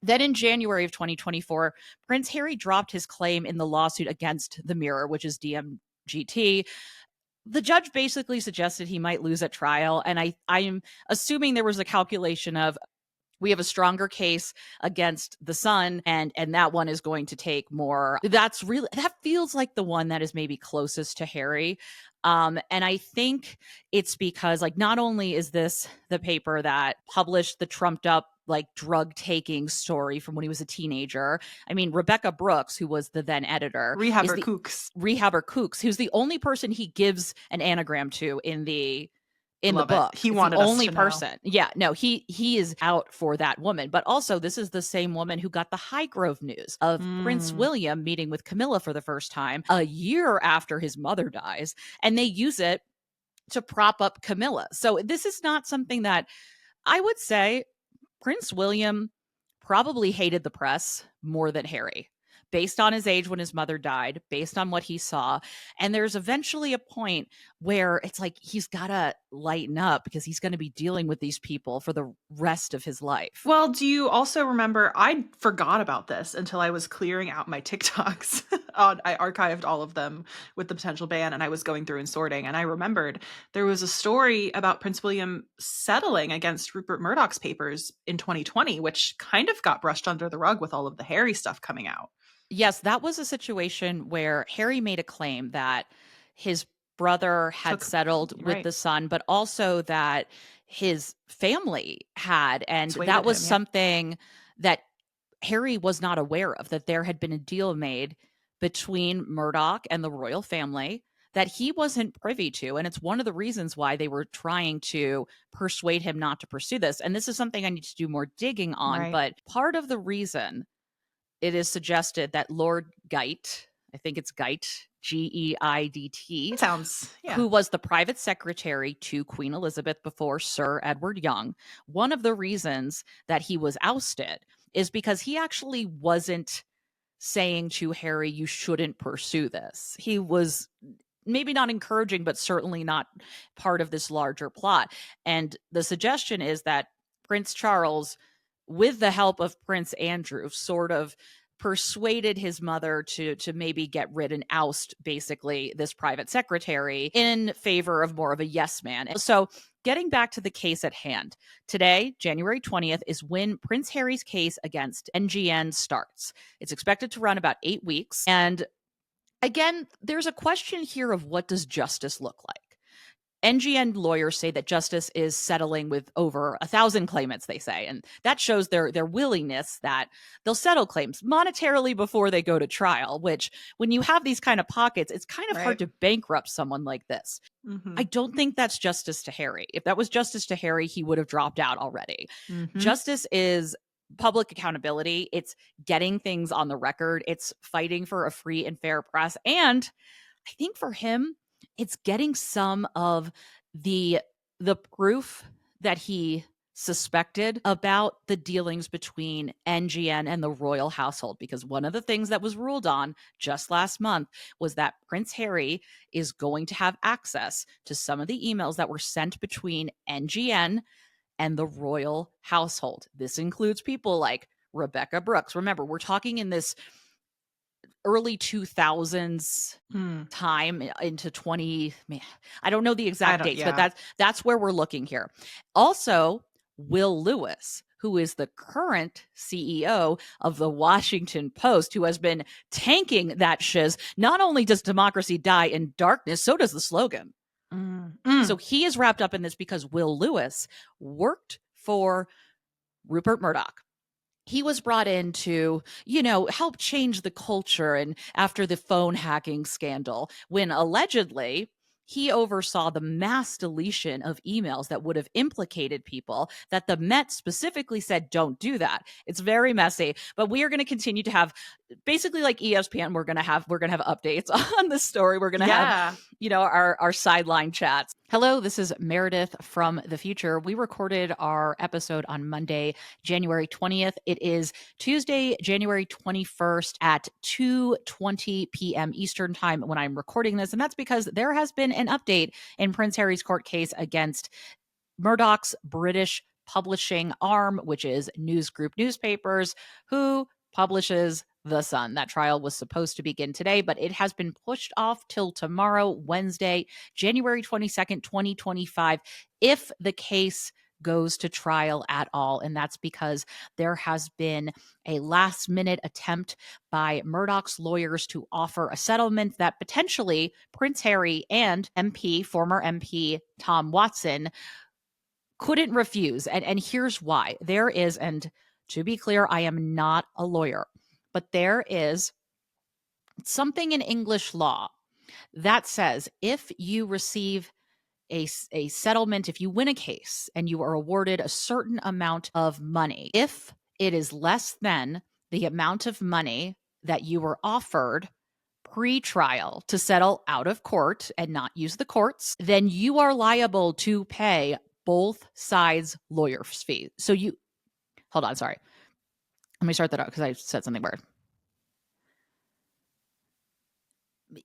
Then in January of 2024, Prince Harry dropped his claim in the lawsuit against the Mirror, which is DMGT. The judge basically suggested he might lose at trial. And I'm assuming there was a calculation of, we have a stronger case against the Sun, and that one is going to take more. That feels like the one that is maybe closest to Harry. And I think it's because, like, not only is this the paper that published the trumped up like drug taking story from when he was a teenager. I mean, Rebecca Brooks, who was the then editor, Rehabber Kooks, who's the only person he gives an anagram to in the book. He wanted the only us to person. know. Yeah, no, he is out for that woman. But also, this is the same woman who got the Highgrove news of Prince William meeting with Camilla for the first time a year after his mother dies, and they use it to prop up Camilla. So this is not something that I would say Prince William probably hated the press more than Harry, based on his age when his mother died, based on what he saw. And there's eventually a point where it's like he's got to lighten up because he's going to be dealing with these people for the rest of his life. Well, do you also remember, I forgot about this until I was clearing out my TikToks. I archived all of them with the potential ban, and I was going through and sorting. And I remembered there was a story about Prince William settling against Rupert Murdoch's papers in 2020, which kind of got brushed under the rug with all of the Harry stuff coming out. Yes, that was a situation where Harry made a claim that his brother had settled with the Sun, but also that his family had. And that was something that Harry was not aware of, that there had been a deal made between Murdoch and the royal family that he wasn't privy to. And it's one of the reasons why they were trying to persuade him not to pursue this. And this is something I need to do more digging on. But part of the reason it is suggested that Lord Geit, I think it's Geit, Geidt, who was the private secretary to Queen Elizabeth before Sir Edward Young, one of the reasons that he was ousted is because he actually wasn't saying to Harry, you shouldn't pursue this. He was maybe not encouraging, but certainly not part of this larger plot. And the suggestion is that Prince Charles, with the help of Prince Andrew, sort of persuaded his mother to maybe get rid and oust basically this private secretary in favor of more of a yes man. So getting back to the case at hand, today, January 20th, is when Prince Harry's case against NGN starts. It's expected to run about 8 weeks. And again, there's a question here of what does justice look like? NGN lawyers say that justice is settling with over 1,000 claimants, they say. And that shows their willingness that they'll settle claims monetarily before they go to trial, which when you have these kind of pockets, it's kind of hard to bankrupt someone like this. I don't think that's justice to Harry. If that was justice to Harry, he would have dropped out already. Justice is public accountability. It's getting things on the record. It's fighting for a free and fair press. And I think for him, it's getting some of the proof that he suspected about the dealings between NGN and the royal household, because one of the things that was ruled on just last month was that Prince Harry is going to have access to some of the emails that were sent between NGN and the royal household. This includes people like Rebecca Brooks. Remember, we're talking in this early 2000s time into 20, I don't know the exact dates, but that's where we're looking here. Also, Will Lewis, who is the current CEO of the Washington Post, who has been tanking that shiz. Not only does democracy die in darkness, so does the slogan. So he is wrapped up in this because Will Lewis worked for Rupert Murdoch. He was brought in to, help change the culture. And after the phone hacking scandal, when allegedly he oversaw the mass deletion of emails that would have implicated people, that the Met specifically said, don't do that. It's very messy, but we are going to continue to have, basically like ESPN, we're going to have updates on the story. We're going to have, our sideline chats. Hello, this is Meredith from the future. We recorded our episode on Monday, January 20th. It is Tuesday, January 21st at 2:20 p.m. Eastern time when I'm recording this. And that's because there has been an update in Prince Harry's court case against Murdoch's British publishing arm, which is News Group Newspapers, who publishes The Sun. That trial was supposed to begin today, but it has been pushed off till tomorrow, Wednesday, January 22nd, 2025, if the case goes to trial at all. And that's because there has been a last minute attempt by Murdoch's lawyers to offer a settlement that potentially Prince Harry and former MP Tom Watson couldn't refuse. And here's why. There is, and to be clear, I am not a lawyer, but there is something in English law that says if you receive a settlement, if you win a case and you are awarded a certain amount of money, if it is less than the amount of money that you were offered pre-trial to settle out of court and not use the courts, then you are liable to pay both sides' lawyer's fees. So hold on, sorry. Let me start that out because I said something weird.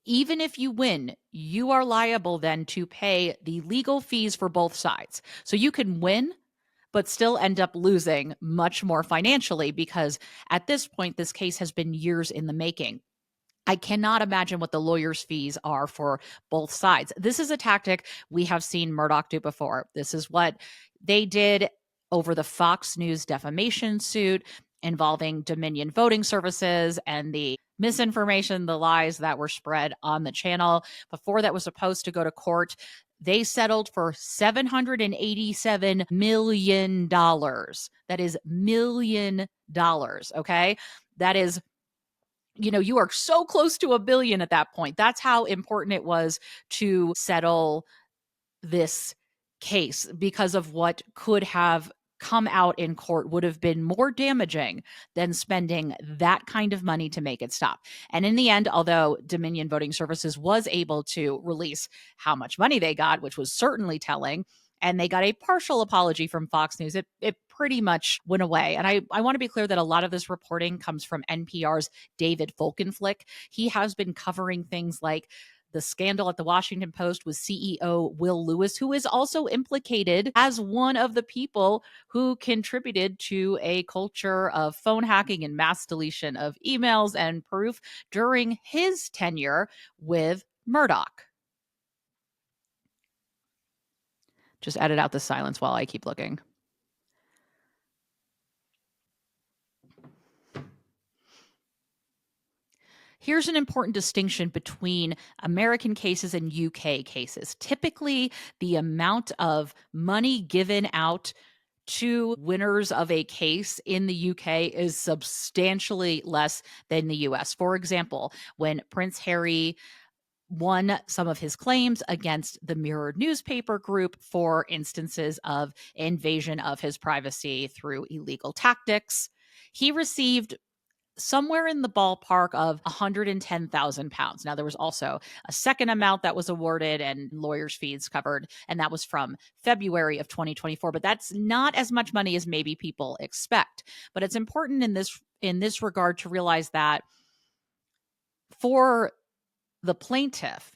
Even if you win, you are liable then to pay the legal fees for both sides. So you can win, but still end up losing much more financially because at this point, this case has been years in the making. I cannot imagine what the lawyer's fees are for both sides. This is a tactic we have seen Murdoch do before. This is what they did over the Fox News defamation suit involving Dominion Voting Services and the misinformation, the lies that were spread on the channel. Before that was supposed to go to court, they settled for $787 million. That is $1 million. Okay. That is, you are so close to $1 billion at that point. That's how important it was to settle this case because of what could have come out in court would have been more damaging than spending that kind of money to make it stop. And in the end, although Dominion Voting Services was able to release how much money they got, which was certainly telling, and they got a partial apology from Fox News, it pretty much went away. And I want to be clear that a lot of this reporting comes from NPR's David Folkenflik. He has been covering things like the scandal at the Washington Post with CEO Will Lewis, who is also implicated as one of the people who contributed to a culture of phone hacking and mass deletion of emails and proof during his tenure with Murdoch. Just edit out the silence while I keep looking. Here's an important distinction between American cases and UK cases. Typically, the amount of money given out to winners of a case in the UK is substantially less than the US. For example, when Prince Harry won some of his claims against the Mirror newspaper group for instances of invasion of his privacy through illegal tactics, he received somewhere in the ballpark of £110,000. Now, there was also a second amount that was awarded and lawyers' fees covered, and that was from February of 2024. But that's not as much money as maybe people expect. But it's important in this regard to realize that for the plaintiff,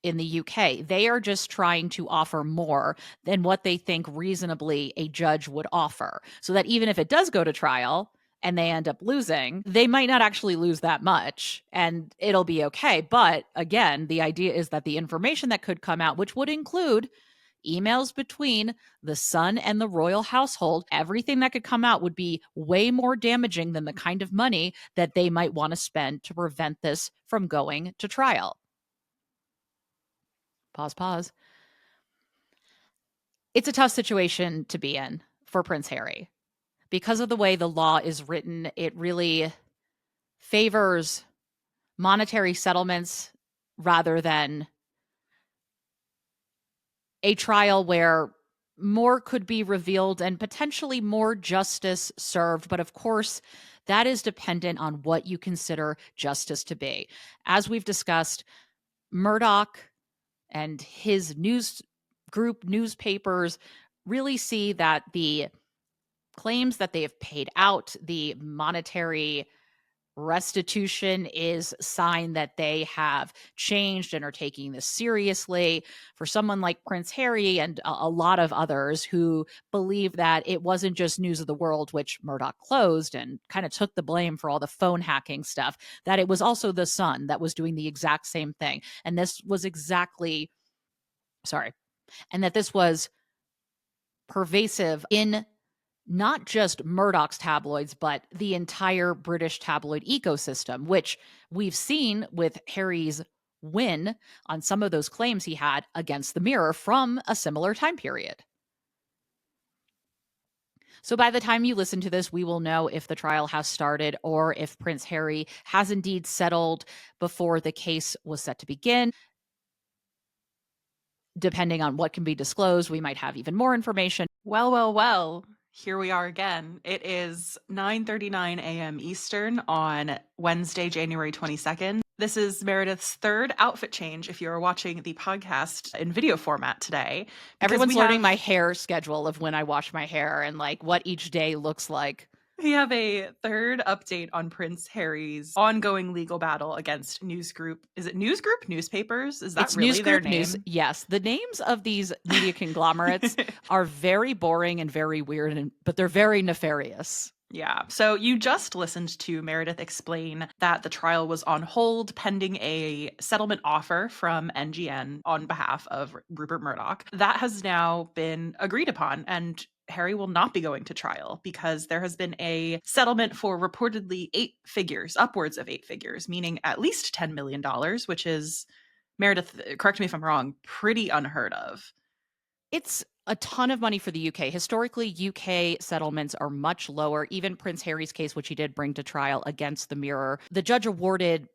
in the UK. They are just trying to offer more than what they think reasonably a judge would offer. So that even if it does go to trial and they end up losing, they might not actually lose that much and it'll be okay. But again, the idea is that the information that could come out, which would include emails between the son and the royal household, everything that could come out would be way more damaging than the kind of money that they might want to spend to prevent this from going to trial. Pause. It's a tough situation to be in for Prince Harry. Because of the way the law is written, it really favors monetary settlements rather than a trial where more could be revealed and potentially more justice served. But of course, that is dependent on what you consider justice to be. As we've discussed, Murdoch and his newspapers really see that the claims that they have paid out, the monetary restitution, is a sign that they have changed and are taking this seriously. For someone like Prince Harry and a lot of others who believe that it wasn't just News of the World, which Murdoch closed and kind of took the blame for all the phone hacking stuff, that it was also the Sun that was doing the exact same thing. And this was and that this was pervasive in not just Murdoch's tabloids, but the entire British tabloid ecosystem, which we've seen with Harry's win on some of those claims he had against the Mirror from a similar time period. So by the time you listen to this, we will know if the trial has started or if Prince Harry has indeed settled before the case was set to begin. Depending on what can be disclosed, we might have even more information. Well. Here we are again. It is 9:39 a.m. Eastern on Wednesday, January 22nd. This is Meredith's third outfit change if you're watching the podcast in video format today. Everyone's learning my hair schedule of when I wash my hair and like what each day looks like. We have a third update on Prince Harry's ongoing legal battle against News Group. Is it News Group Newspapers? Is that it's really News their Group name? News. Yes. The names of these media conglomerates are very boring and very weird, but they're very nefarious. Yeah. So you just listened to Meredith explain that the trial was on hold pending a settlement offer from NGN on behalf of Rupert Murdoch. That has now been agreed upon, and Harry will not be going to trial because there has been a settlement for reportedly 8 figures, upwards of 8 figures, meaning at least $10 million, which is, Meredith, correct me if I'm wrong, pretty unheard of. It's a ton of money for the UK. Historically, UK settlements are much lower. Even Prince Harry's case, which he did bring to trial against the Mirror, the judge awarded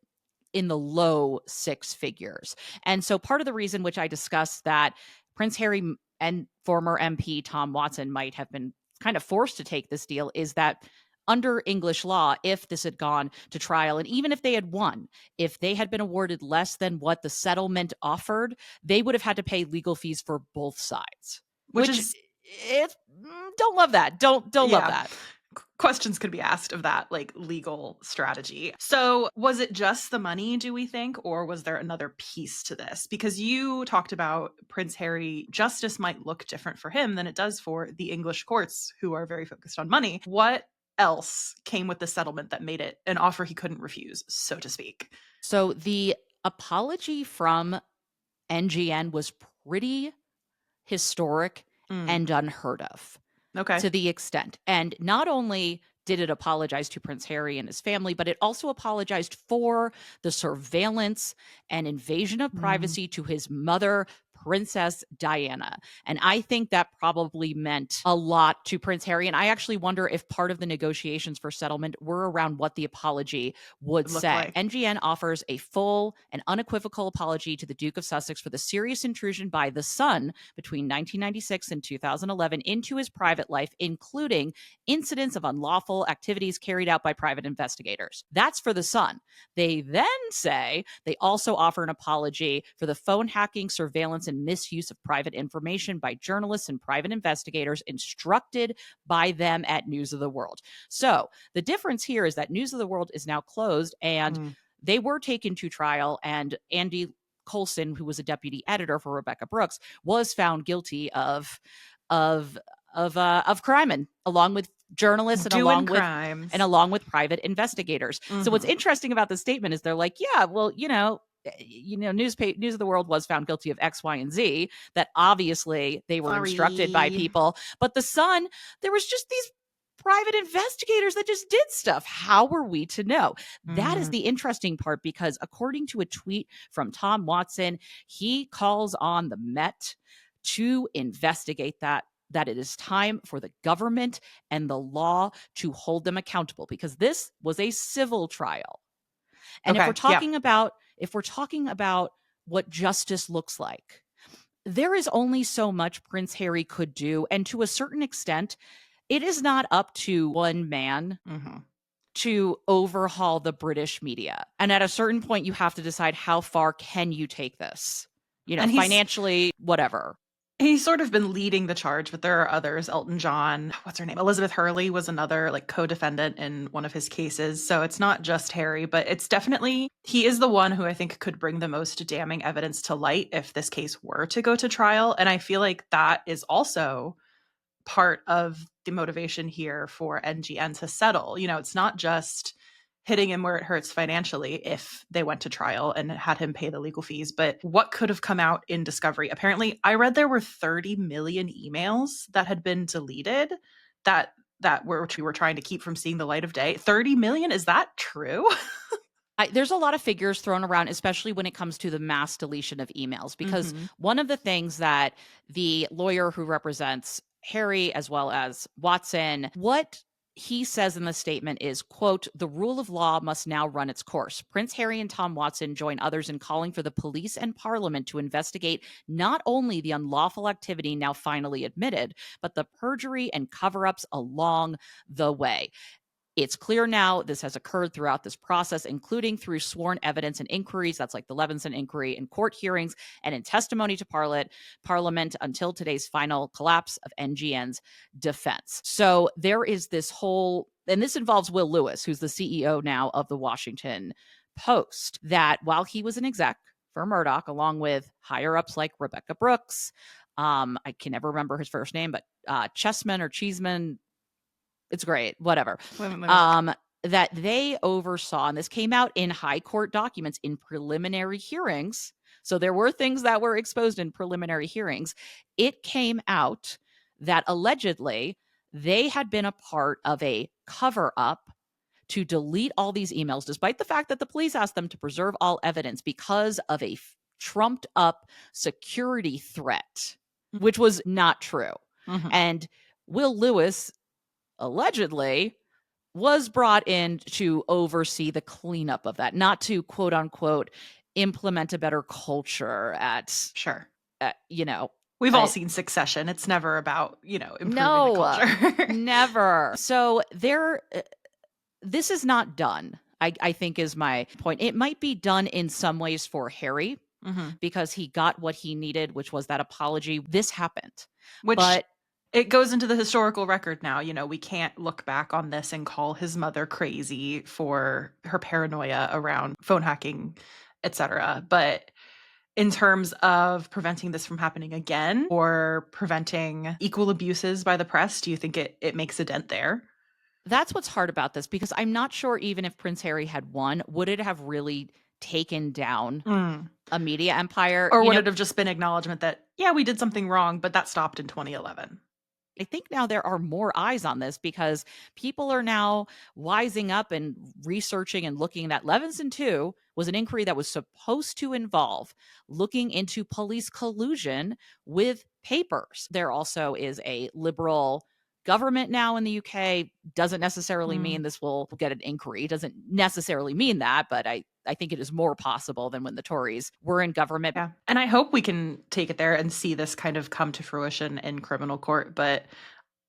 in the low 6 figures. And so part of the reason which I discussed that Prince Harry and former MP Tom Watson might have been kind of forced to take this deal is that under English law, if this had gone to trial, and even if they had won, if they had been awarded less than what the settlement offered, they would have had to pay legal fees for both sides. Which is, don't love that. Don't love that. Questions could be asked of that, like, legal strategy. So was it just the money, do we think, or was there another piece to this? Because you talked about Prince Harry, justice might look different for him than it does for the English courts, who are very focused on money. What else came with the settlement that made it an offer he couldn't refuse, so to speak? So the apology from NGN was pretty historic and unheard of. Okay. To the extent. And not only did it apologize to Prince Harry and his family, but it also apologized for the surveillance and invasion of privacy to his mother, Princess Diana. And I think that probably meant a lot to Prince Harry. And I actually wonder if part of the negotiations for settlement were around what the apology would say. Like. NGN offers a full and unequivocal apology to the Duke of Sussex for the serious intrusion by the Sun between 1996 and 2011 into his private life, including incidents of unlawful activities carried out by private investigators. That's for the Sun. They then say they also offer an apology for the phone hacking, surveillance, and misuse of private information by journalists and private investigators instructed by them at News of the World. So the difference here is that News of the World is now closed, and they were taken to trial, and Andy Colson, who was a deputy editor for Rebecca Brooks, was found guilty of crime, and along with journalists and Doing crimes and along with private investigators. So what's Mm-hmm. interesting about this statement is they're like, yeah, well, News of the World was found guilty of X, Y, and Z, that obviously they were instructed by people. But the Sun, there was just these private investigators that just did stuff. How were we to know? That is the interesting part, because according to a tweet from Tom Watson, he calls on the Met to investigate that it is time for the government and the law to hold them accountable, because this was a civil trial. And if we're talking about what justice looks like, there is only so much Prince Harry could do. And to a certain extent, it is not up to one man to overhaul the British media. And at a certain point, you have to decide, how far can you take this? And financially, whatever. He's sort of been leading the charge, but there are others. Elton John, what's her name? Elizabeth Hurley was another co-defendant in one of his cases. So it's not just Harry, but it's definitely, he is the one who I think could bring the most damning evidence to light if this case were to go to trial. And I feel like that is also part of the motivation here for NGN to settle. It's not just hitting him where it hurts financially if they went to trial and had him pay the legal fees, but what could have come out in discovery? Apparently, I read there were 30 million emails that had been deleted that we were trying to keep from seeing the light of day. 30 million? Is that true? There's a lot of figures thrown around, especially when it comes to the mass deletion of emails, because one of the things that the lawyer who represents Harry as well as Watson, what he says in the statement is, quote, "The rule of law must now run its course. Prince Harry and Tom Watson join others in calling for the police and Parliament to investigate not only the unlawful activity now finally admitted, but the perjury and cover-ups along the way. It's clear now this has occurred throughout this process, including through sworn evidence and inquiries, that's like the Levinson inquiry, in court hearings, and in testimony to Parliament until today's final collapse of NGN's defense." So there is this whole, and this involves Will Lewis, who's the CEO now of the Washington Post, that while he was an exec for Murdoch, along with higher-ups like Rebecca Brooks, I can never remember his first name, but Chessman or Cheeseman, it's great, whatever. That they oversaw, and this came out in high court documents in preliminary hearings. So there were things that were exposed in preliminary hearings. It came out that allegedly they had been a part of a cover-up to delete all these emails, despite the fact that the police asked them to preserve all evidence, because of a trumped up security threat, which was not true. And Will Lewis allegedly was brought in to oversee the cleanup of that, not to quote unquote implement a better culture at we've all seen Succession. It's never about improving the culture. Never. So this is not done, I think, is my point. It might be done in some ways for Harry, because he got what he needed, which was that apology. This happened, but it goes into the historical record now. We can't look back on this and call his mother crazy for her paranoia around phone hacking, etc. But in terms of preventing this from happening again, or preventing equal abuses by the press, do you think it makes a dent there? That's what's hard about this, because I'm not sure, even if Prince Harry had won, would it have really taken down a media empire? Or would it have just been acknowledgement that, yeah, we did something wrong, but that stopped in 2011? I think now there are more eyes on this, because people are now wising up and researching and looking. That Levinson 2 was an inquiry that was supposed to involve looking into police collusion with papers. There also is a liberal government now in the UK. Doesn't necessarily mean this will get an inquiry. Doesn't necessarily mean that, but I think it is more possible than when the Tories were in government. Yeah. And I hope we can take it there and see this kind of come to fruition in criminal court, but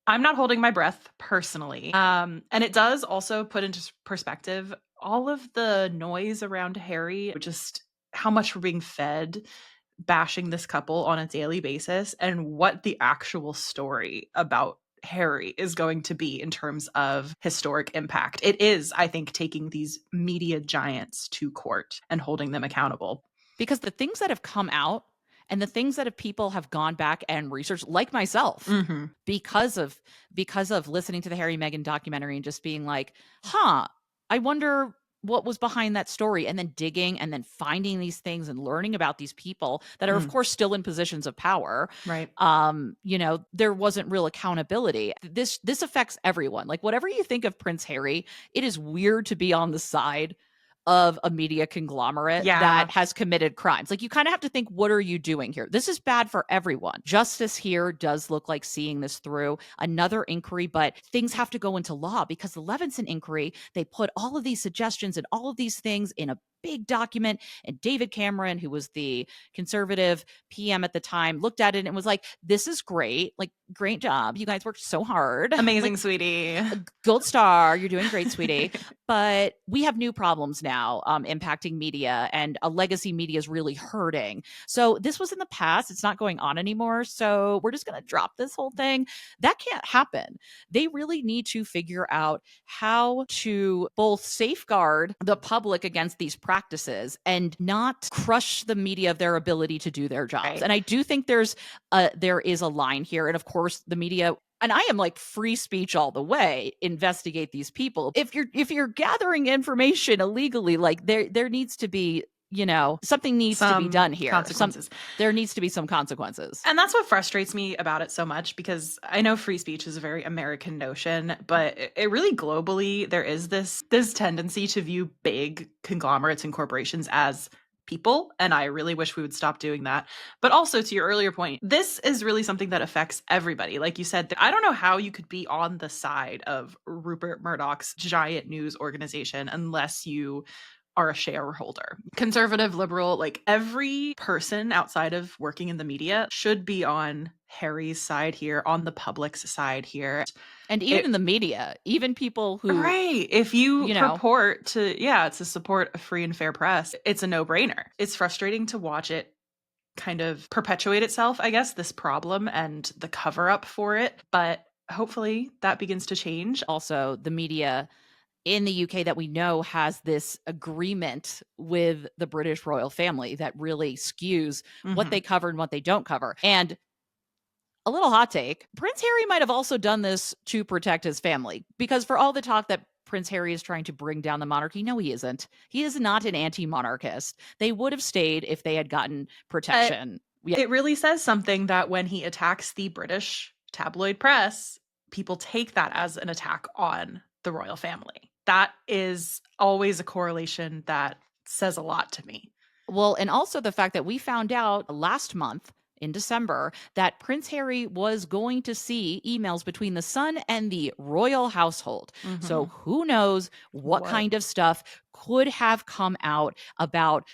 I'm not holding my breath personally. And it does also put into perspective all of the noise around Harry, just how much we're being fed bashing this couple on a daily basis, and what the actual story about Harry is going to be in terms of historic impact. It is, I think, taking these media giants to court and holding them accountable. Because the things that have come out and the things that people have gone back and researched, like myself, because of listening to the Harry Meghan documentary and just being like, I wonder what was behind that story, and then digging and then finding these things and learning about these people that are of course still in positions of power. Right. There wasn't real accountability. This affects everyone. Like, whatever you think of Prince Harry, it is weird to be on the side of a media conglomerate that has committed crimes. Like, you kind of have to think, what are you doing here? This is bad for everyone. Justice here does look like seeing this through. Another inquiry, but things have to go into law, because the Levinson inquiry, they put all of these suggestions and all of these things in a big document, and David Cameron, who was the conservative PM at the time, looked at it and was like, this is great. Like, great job. You guys worked so hard. Amazing, like, sweetie. Gold star. You're doing great, sweetie. But we have new problems now impacting media, and a legacy media is really hurting. So this was in the past. It's not going on anymore. So we're just going to drop this whole thing. That can't happen. They really need to figure out how to both safeguard the public against these practices and not crush the media of their ability to do their jobs. Right. And I do think there is a line here. And of course, the media, and I am like free speech all the way, investigate these people. If you're gathering information illegally, like there needs to be, something needs to be done here. Consequences. There needs to be some consequences. And that's what frustrates me about it so much, because I know free speech is a very American notion, but it really globally, there is this tendency to view big conglomerates and corporations as people, and I really wish we would stop doing that. But also, to your earlier point, this is really something that affects everybody. Like you said, I don't know how you could be on the side of Rupert Murdoch's giant news organization unless you are a shareholder. Conservative, liberal, like every person outside of working in the media should be on Harry's side here, on the public's side here. And even in the media, even people who... Right. If you purport to support a free and fair press, it's a no-brainer. It's frustrating to watch it kind of perpetuate itself, I guess, this problem and the cover-up for it. But hopefully that begins to change. Also, the media in the UK that we know has this agreement with the British royal family that really skews what they cover and what they don't cover. And a little hot take, Prince Harry might have also done this to protect his family, because for all the talk that Prince Harry is trying to bring down the monarchy, no, he isn't. He is not an anti-monarchist. They would have stayed if they had gotten protection. It really says something that when he attacks the British tabloid press, people take that as an attack on the royal family. That is always a correlation that says a lot to me. Well, and also the fact that we found out last month in December that Prince Harry was going to see emails between the Sun and the royal household. So who knows what kind of stuff could have come out about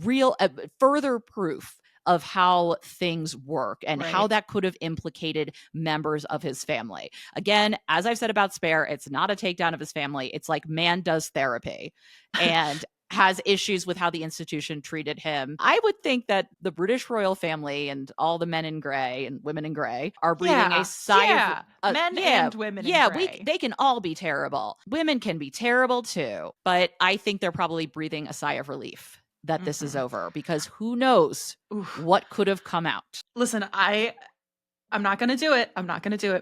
real further proof of how things work and how that could have implicated members of his family. Again, as I've said about Spare, it's not a takedown of his family. It's like man does therapy and has issues with how the institution treated him. I would think that the British royal family and all the men in gray and women in gray are breathing a sigh of men and women in gray. They can all be terrible. Women can be terrible too, but I think they're probably breathing a sigh of relief that this is over, because who knows what could have come out. Listen, I'm not going to do it.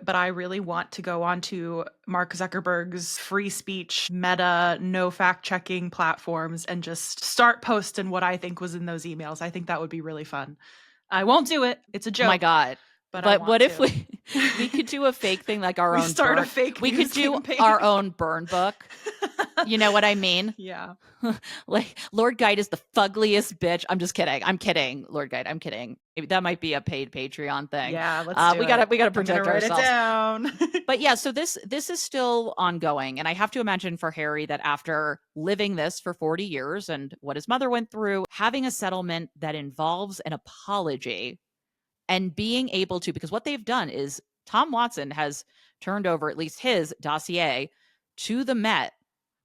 But I really want to go on to Mark Zuckerberg's free speech, Meta, no fact checking platforms and just start posting what I think was in those emails. I think that would be really fun. I won't do it. It's a joke. Oh my God. But what if we could do a fake thing, like our own start a fake we could do campaign. Our own burn book. You know what I mean? Yeah. Like, Lord Guide is the fuggliest bitch. I'm just kidding. I'm kidding, Lord Guide. I'm kidding. Maybe that might be a paid Patreon thing. Yeah, let's do it. We gotta protect ourselves. Write it down. But yeah, so this is still ongoing. And I have to imagine for Harry that after living this for 40 years and what his mother went through, having a settlement that involves an apology and being able to, because what they've done is Tom Watson has turned over at least his dossier to the Met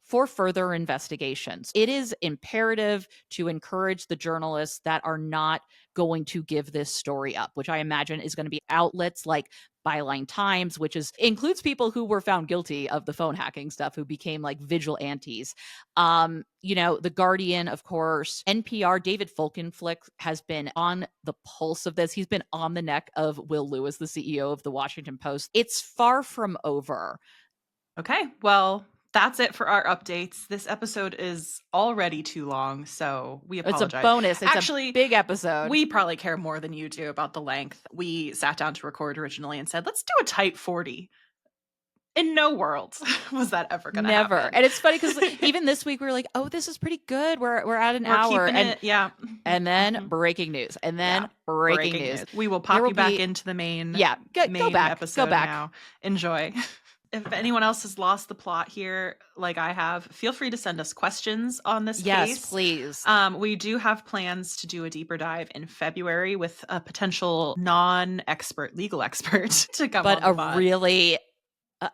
for further investigations. It is imperative to encourage the journalists that are not going to give this story up, which I imagine is going to be outlets like Byline Times, which includes people who were found guilty of the phone hacking stuff, who became like vigilantes. The Guardian, of course, NPR, David Folkenflik has been on the pulse of this. He's been on the neck of Will Lewis, the CEO of the Washington Post. It's far from over. Okay, well, that's it for our updates. This episode is already too long, so we apologize. It's a bonus. It's actually a big episode. We probably care more than you do about the length. We sat down to record originally and said, let's do a tight 40. In no world was that ever going to happen. Never. And it's funny because even this week we were like, oh, this is pretty good. We're at an hour. And then breaking news. And then breaking news. We will pop you back into the main, go back. episode now. Enjoy. If anyone else has lost the plot here, like I have, feel free to send us questions on this case. Yes, please. We do have plans to do a deeper dive in February with a potential non-expert legal expert to come on the pod. Really...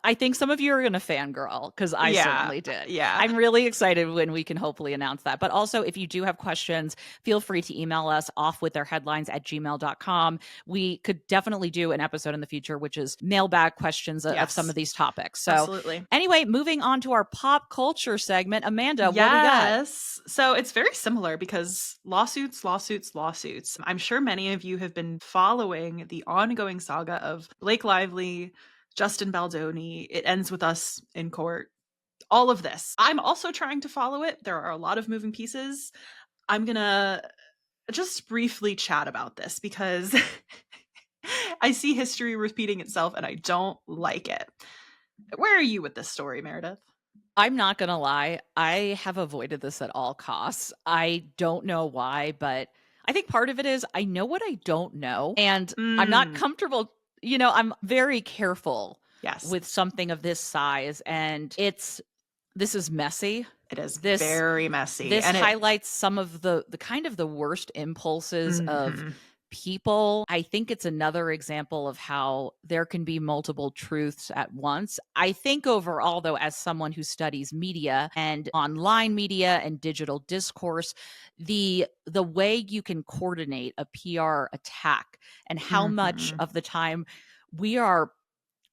I think some of you are going to fangirl because I certainly did. Yeah. I'm really excited when we can hopefully announce that. But also, if you do have questions, feel free to email us offwiththeirheadlines@gmail.com. We could definitely do an episode in the future, which is mailbag questions of some of these topics. So absolutely. Anyway, moving on to our pop culture segment. Amanda, what do we got? Yes. So it's very similar because lawsuits. I'm sure many of you have been following the ongoing saga of Blake Lively, Justin Baldoni. It ends with us in court. All of this. I'm also trying to follow it. There are a lot of moving pieces. I'm going to just briefly chat about this because I see history repeating itself and I don't like it. Where are you with this story, Meredith? I'm not going to lie. I have avoided this at all costs. I don't know why, but I think part of it is I know what I don't know, and I'm not comfortable. I'm very careful with something of this size, and this is messy. It is very messy. This highlights some of the kind of the worst impulses of people. I think it's another example of how there can be multiple truths at once. I think overall, though, as someone who studies media and online media and digital discourse, the way you can coordinate a PR attack and how much of the time we are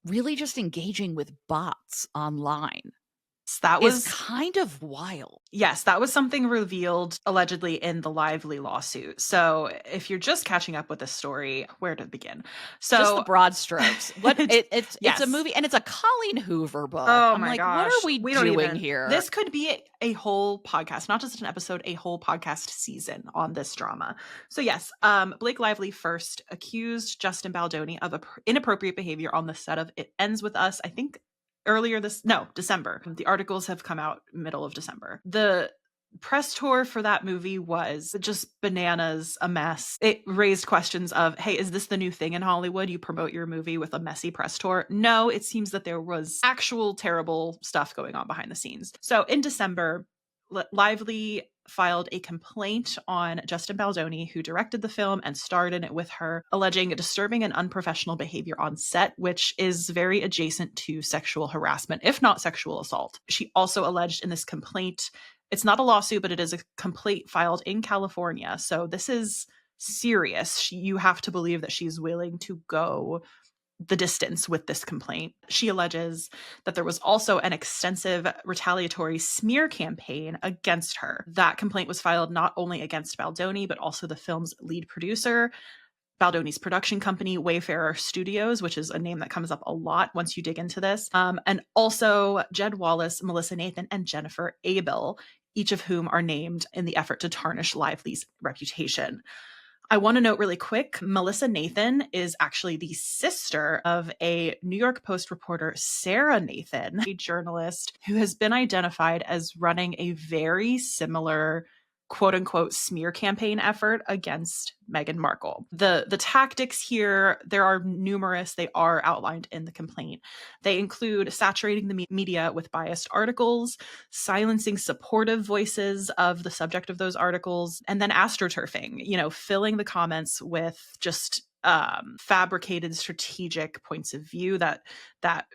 really just engaging with bots online. That was kind of wild. Yes, that was something revealed allegedly in the Lively lawsuit. So if you're just catching up with this story, where to begin? So just the broad strokes. It's a movie, and it's a Colleen Hoover book. Oh I'm my like, gosh. what are we doing here? This could be a whole podcast, not just an episode, a whole podcast season on this drama. So yes, Blake Lively first accused Justin Baldoni of inappropriate behavior on the set of It Ends With Us, I think December. The articles have come out middle of December. The press tour for that movie was just bananas, a mess. It raised questions of, hey, is this the new thing in Hollywood? You promote your movie with a messy press tour? No, it seems that there was actual terrible stuff going on behind the scenes. So in December, Lively filed a complaint on Justin Baldoni, who directed the film and starred in it with her, alleging disturbing and unprofessional behavior on set, which is very adjacent to sexual harassment, if not sexual assault. She also alleged in this complaint, it's not a lawsuit, but it is a complaint filed in California. So this is serious. You have to believe that she's willing to go the distance with this complaint. She alleges that there was also an extensive retaliatory smear campaign against her. That complaint was filed not only against Baldoni, but also the film's lead producer, Baldoni's production company, Wayfarer Studios, which is a name that comes up a lot once you dig into this, and also Jed Wallace, Melissa Nathan, and Jennifer Abel, each of whom are named in the effort to tarnish Lively's reputation. I want to note really quick, Melissa Nathan is actually the sister of a New York Post reporter, Sarah Nathan, a journalist who has been identified as running a very similar quote unquote smear campaign effort against Meghan Markle. The tactics here, there are numerous. They are outlined in the complaint. They include saturating the media with biased articles, silencing supportive voices of the subject of those articles, and then astroturfing, filling the comments with just fabricated strategic points of view that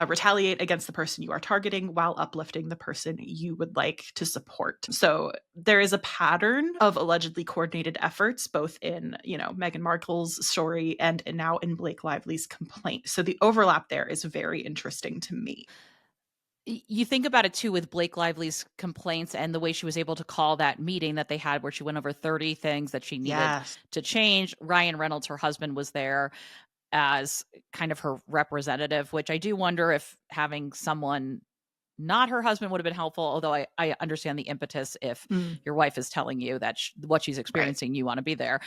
retaliate against the person you are targeting while uplifting the person you would like to support. So there is a pattern of allegedly coordinated efforts, both in, Meghan Markle's story and now in Blake Lively's complaint. So the overlap there is very interesting to me. You think about it too with Blake Lively's complaints and the way she was able to call that meeting that they had where she went over 30 things that she needed to change. Ryan Reynolds, her husband, was there as kind of her representative, which I do wonder if having someone not her husband would have been helpful, although I understand the impetus if your wife is telling you that what she's experiencing, you want to be there.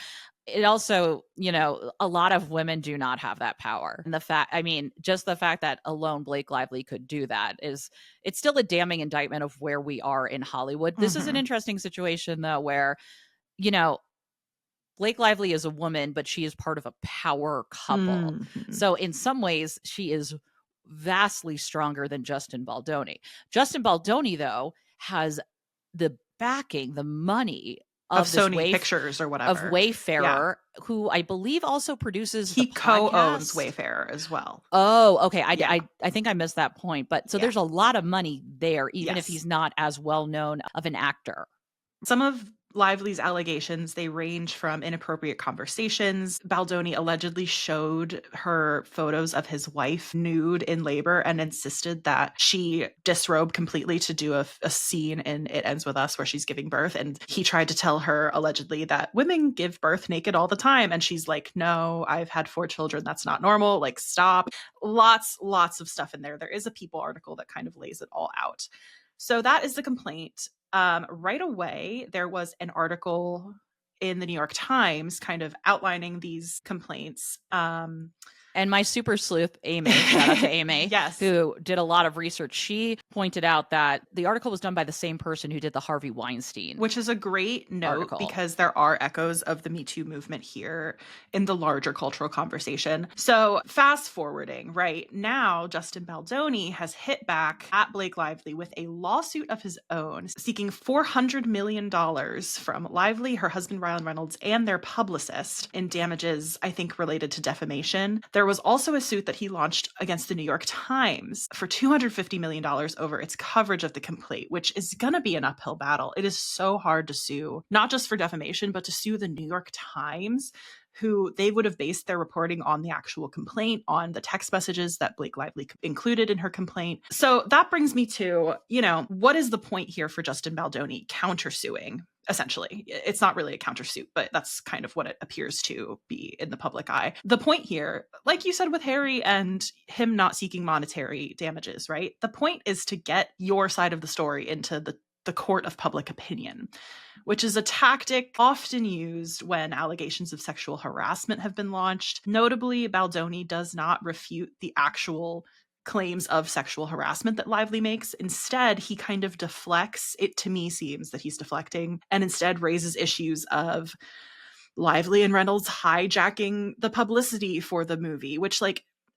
It also, a lot of women do not have that power. And just the fact that alone Blake Lively could do that it's still a damning indictment of where we are in Hollywood. This is an interesting situation, though, where, Blake Lively is a woman, but she is part of a power couple. So in some ways, she is vastly stronger than Justin Baldoni. Justin Baldoni, though, has the backing, the money of Sony Pictures or whatever. Of Wayfarer, who I believe also produces he co-owns Wayfarer as well. Oh, okay. I think I missed that point. But so there's a lot of money there, even if he's not as well known of an actor. Some of Lively's allegations, they range from inappropriate conversations. Baldoni allegedly showed her photos of his wife nude in labor and insisted that she disrobe completely to do a scene in It Ends With Us where she's giving birth. And he tried to tell her allegedly that women give birth naked all the time. And she's like, no, I've had 4 children. That's not normal. Like, stop. Lots of stuff in there. There is a People article that kind of lays it all out. So that is the complaint. Right away, there was an article in the New York Times kind of outlining these complaints. And my super sleuth, Amy, shout out to Amy, who did a lot of research. She pointed out that the article was done by the same person who did the Harvey Weinstein. Which is a great note because there are echoes of the Me Too movement here in the larger cultural conversation. So fast forwarding, right now, Justin Baldoni has hit back at Blake Lively with a lawsuit of his own, seeking $400 million from Lively, her husband Ryan Reynolds, and their publicist in damages, I think, related to defamation. There was also a suit that he launched against the New York Times for $250 million over its coverage of the complaint, which is going to be an uphill battle. It is so hard to sue, not just for defamation, but to sue the New York Times, who they would have based their reporting on the actual complaint, on the text messages that Blake Lively included in her complaint. So that brings me to, what is the point here for Justin Baldoni countersuing? Essentially, it's not really a countersuit, but that's kind of what it appears to be in the public eye. The point here, like you said with Harry and him not seeking monetary damages, right? The point is to get your side of the story into the court of public opinion, which is a tactic often used when allegations of sexual harassment have been launched. Notably, Baldoni does not refute the actual claims of sexual harassment that Lively makes. Instead, he kind of deflects. It to me seems that he's deflecting and instead raises issues of Lively and Reynolds hijacking the publicity for the movie, which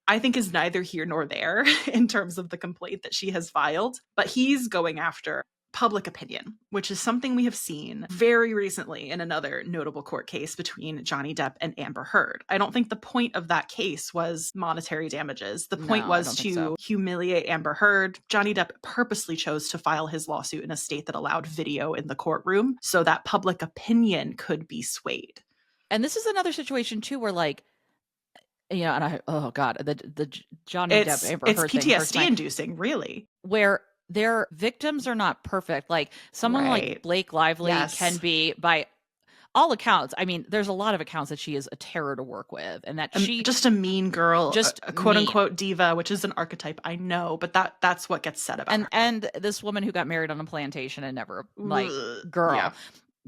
I think is neither here nor there in terms of the complaint that she has filed. But he's going after public opinion, which is something we have seen very recently in another notable court case between Johnny Depp and Amber Heard. I don't think the point of that case was monetary damages. The point was to humiliate Amber Heard. Johnny Depp purposely chose to file his lawsuit in a state that allowed video in the courtroom so that public opinion could be swayed. And this is another situation too where and the Johnny Depp Amber Heard thing. It's PTSD inducing, really. Where their victims are not perfect. Like someone like Blake Lively can be, by all accounts, I mean, there's a lot of accounts that she is a terror to work with and that she just a mean girl, just a quote unquote diva, which is an archetype, I know, but that's what gets said about her. And this woman who got married on a plantation and never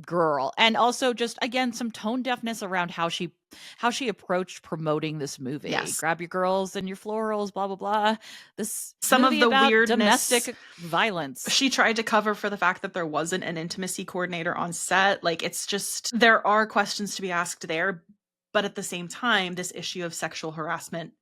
girl. And also just, again, some tone deafness around how she approached promoting this movie. Yes. Grab your girls and your florals, blah, blah, blah. Some of the weirdness, domestic violence. She tried to cover for the fact that there wasn't an intimacy coordinator on set. It's just, there are questions to be asked there. But at the same time, this issue of sexual harassment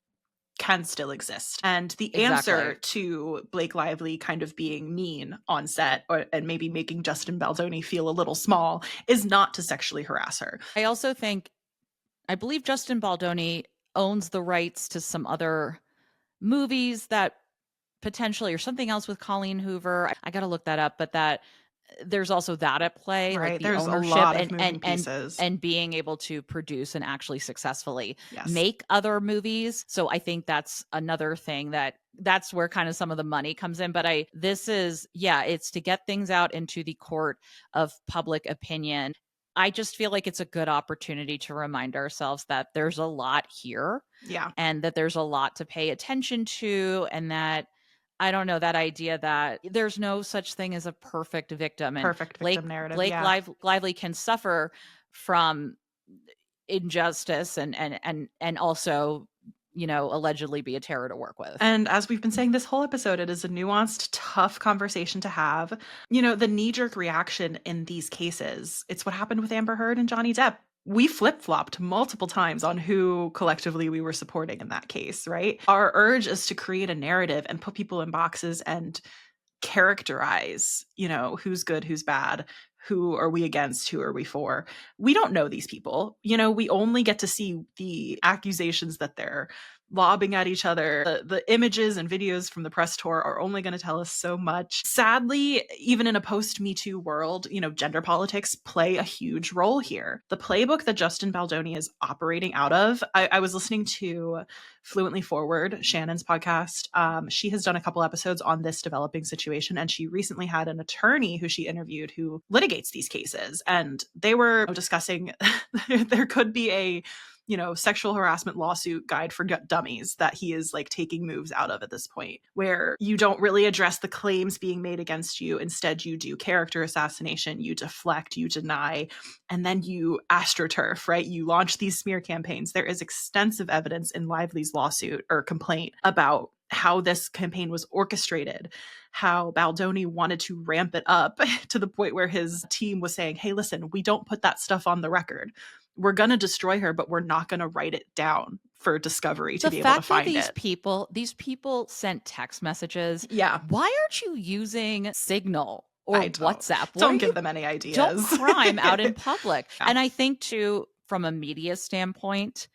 can still exist. And the answer to Blake Lively kind of being mean on set and maybe making Justin Baldoni feel a little small is not to sexually harass her. I also think, I believe Justin Baldoni owns the rights to some other movies that potentially, or something else with Colleen Hoover. I got to look that up, but that there's also that at play, like Right. the There's a ownership lot of moving pieces. and being able to produce and actually successfully Yes. make other movies. So I think that's another thing that's where kind of some of the money comes in. But it's to get things out into the court of public opinion. I just feel like it's a good opportunity to remind ourselves that there's a lot here. Yeah. And that there's a lot to pay attention to, and that I don't know, that idea that there's no such thing as a perfect victim, and Perfect victim narrative. Blake Yeah. Lively can suffer from injustice and also, allegedly be a terror to work with. And as we've been saying this whole episode, it is a nuanced, tough conversation to have. The knee-jerk reaction in these cases, it's what happened with Amber Heard and Johnny Depp. We flip-flopped multiple times on who collectively we were supporting in that case, right? Our urge is to create a narrative and put people in boxes and characterize, who's good, who's bad, who are we against, who are we for. We don't know these people. We only get to see the accusations that they're lobbing at each other. The images and videos from the press tour are only going to tell us so much. Sadly, even in a post-Me Too world, gender politics play a huge role here. The playbook that Justin Baldoni is operating out of, I was listening to Fluently Forward, Shannon's podcast. She has done a couple episodes on this developing situation, and she recently had an attorney who she interviewed who litigates these cases. And they were discussing there could be a sexual harassment lawsuit guide for dummies that he is like taking moves out of at this point, where you don't really address the claims being made against you. Instead, you do character assassination, you deflect, you deny, and then you astroturf, right? You launch these smear campaigns. There is extensive evidence in Lively's lawsuit or complaint about how this campaign was orchestrated, how Baldoni wanted to ramp it up to the point where his team was saying, hey, listen, we don't put that stuff on the record. We're going to destroy her, but we're not going to write it down for discovery to be able to find it. These people sent text messages. Yeah. Why aren't you using Signal or WhatsApp? Don't give them any ideas. Don't crime out in public. Yeah. And I think too, from a media standpoint,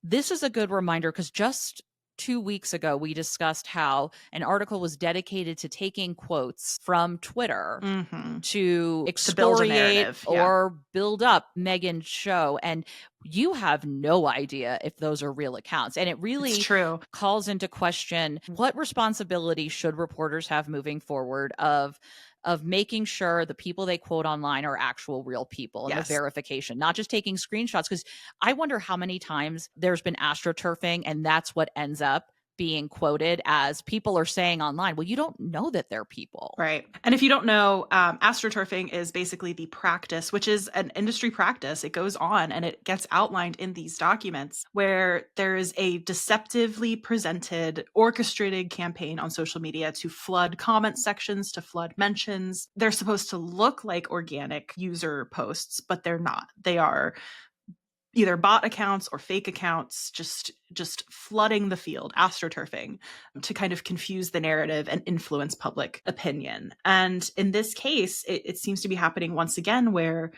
this is a good reminder, because just 2 weeks ago, we discussed how an article was dedicated to taking quotes from Twitter to excoriate or build up Meghan's show. And you have no idea if those are real accounts. And it really calls into question, what responsibility should reporters have moving forward of making sure the people they quote online are actual real people, and the verification, not just taking screenshots. Because I wonder how many times there's been astroturfing, and that's what ends up being quoted as people are saying online. Well, you don't know that they're people. Right. And if you don't know, astroturfing is basically the practice, which is an industry practice. It goes on and it gets outlined in these documents, where there is a deceptively presented, orchestrated campaign on social media to flood comment sections, to flood mentions. They're supposed to look like organic user posts, but they're not. They are either bot accounts or fake accounts, just flooding the field, astroturfing, to kind of confuse the narrative and influence public opinion. And in this case, it seems to be happening once again, where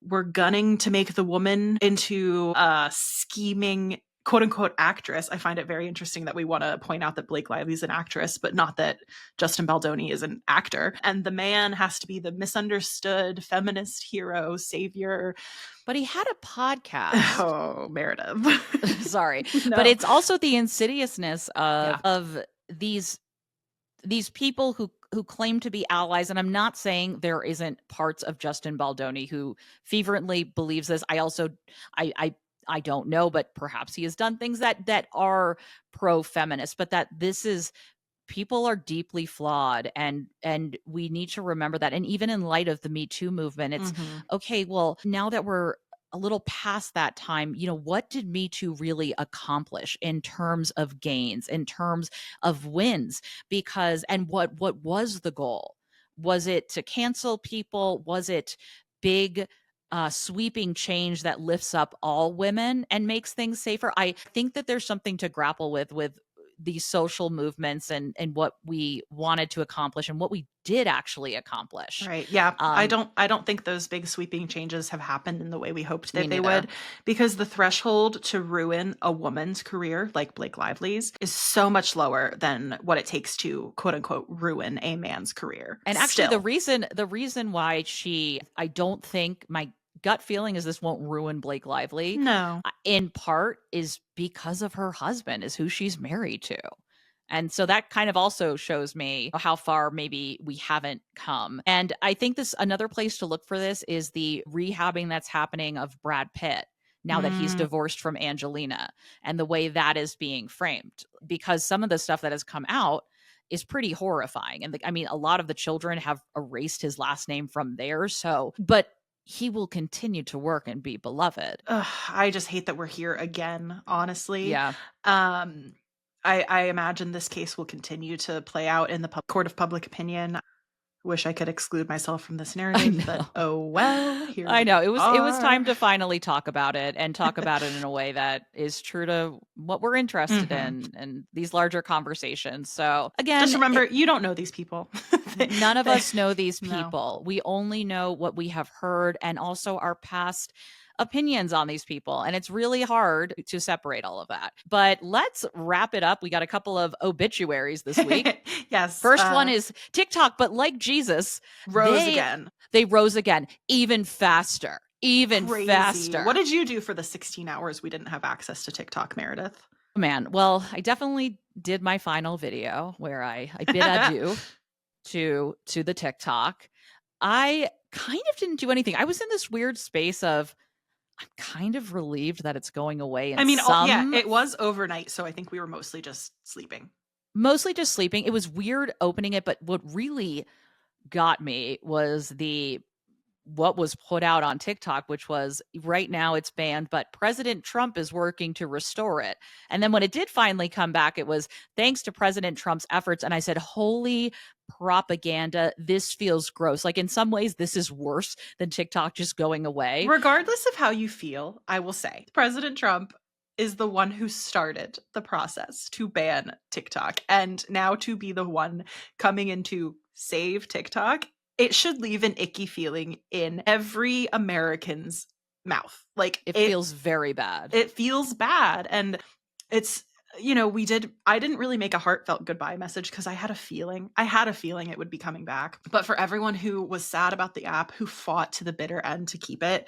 we're gunning to make the woman into a scheming, quote unquote, actress. I find it very interesting that we want to point out that Blake Lively's an actress, but not that Justin Baldoni is an actor. And the man has to be the misunderstood feminist hero, savior. But he had a podcast. Oh, Meredith. Sorry. No. But it's also the insidiousness of these people who claim to be allies. And I'm not saying there isn't parts of Justin Baldoni who fervently believes this. I don't know, but perhaps he has done things that are pro-feminist, but that this is, people are deeply flawed, and we need to remember that. And even in light of the Me Too movement, it's okay, well, now that we're a little past that time, what did Me Too really accomplish in terms of gains, in terms of wins? Because, and what was the goal? Was it to cancel people? Was it big sweeping change that lifts up all women and makes things safer? I think that there's something to grapple with these social movements and what we wanted to accomplish and what we did actually accomplish. Right. Yeah. I don't think those big sweeping changes have happened in the way we hoped that they would, because the threshold to ruin a woman's career, like Blake Lively's, is so much lower than what it takes to quote unquote ruin a man's career. And actually the reason why I don't think, my gut feeling is this won't ruin Blake Lively. No. In part is because of her husband, is who she's married to. And so that kind of also shows me how far maybe we haven't come. And I think another place to look for this is the rehabbing that's happening of Brad Pitt now that he's divorced from Angelina, and the way that is being framed, because some of the stuff that has come out is pretty horrifying. And I mean, a lot of the children have erased his last name from theirs. But he will continue to work and be beloved. I just hate that we're here again, honestly. Yeah. I imagine this case will continue to play out in the court of public opinion. Wish I could exclude myself from this narrative, but oh well. Here I know. It was time to finally talk about it, and talk about it in a way that is true to what we're interested in and these larger conversations. So again, just remember, you don't know these people. None of us know these people. No. We only know what we have heard, and also our past opinions on these people. And it's really hard to separate all of that. But let's wrap it up. We got a couple of obituaries this week. Yes. First one is TikTok, but like Jesus, they rose again, even faster, faster. What did you do for the 16 hours we didn't have access to TikTok, Meredith? Man, well, I definitely did my final video where I bid adieu to the TikTok. I kind of didn't do anything. I was in this weird space of, I'm kind of relieved that it's going away. It was overnight, so I think we were mostly just sleeping. It was weird opening it, but what really got me was what was put out on TikTok, which was, right now it's banned, but President Trump is working to restore it. And then when it did finally come back, it was thanks to President Trump's efforts. And I said, holy propaganda, this feels gross. Like, in some ways, this is worse than TikTok just going away. Regardless of how you feel, I will say President Trump is the one who started the process to ban TikTok, and now to be the one coming in to save TikTok, it should leave an icky feeling in every American's mouth. Like, it feels very bad. It feels bad. And it's, I didn't really make a heartfelt goodbye message because I had a feeling it would be coming back. But for everyone who was sad about the app, who fought to the bitter end to keep it,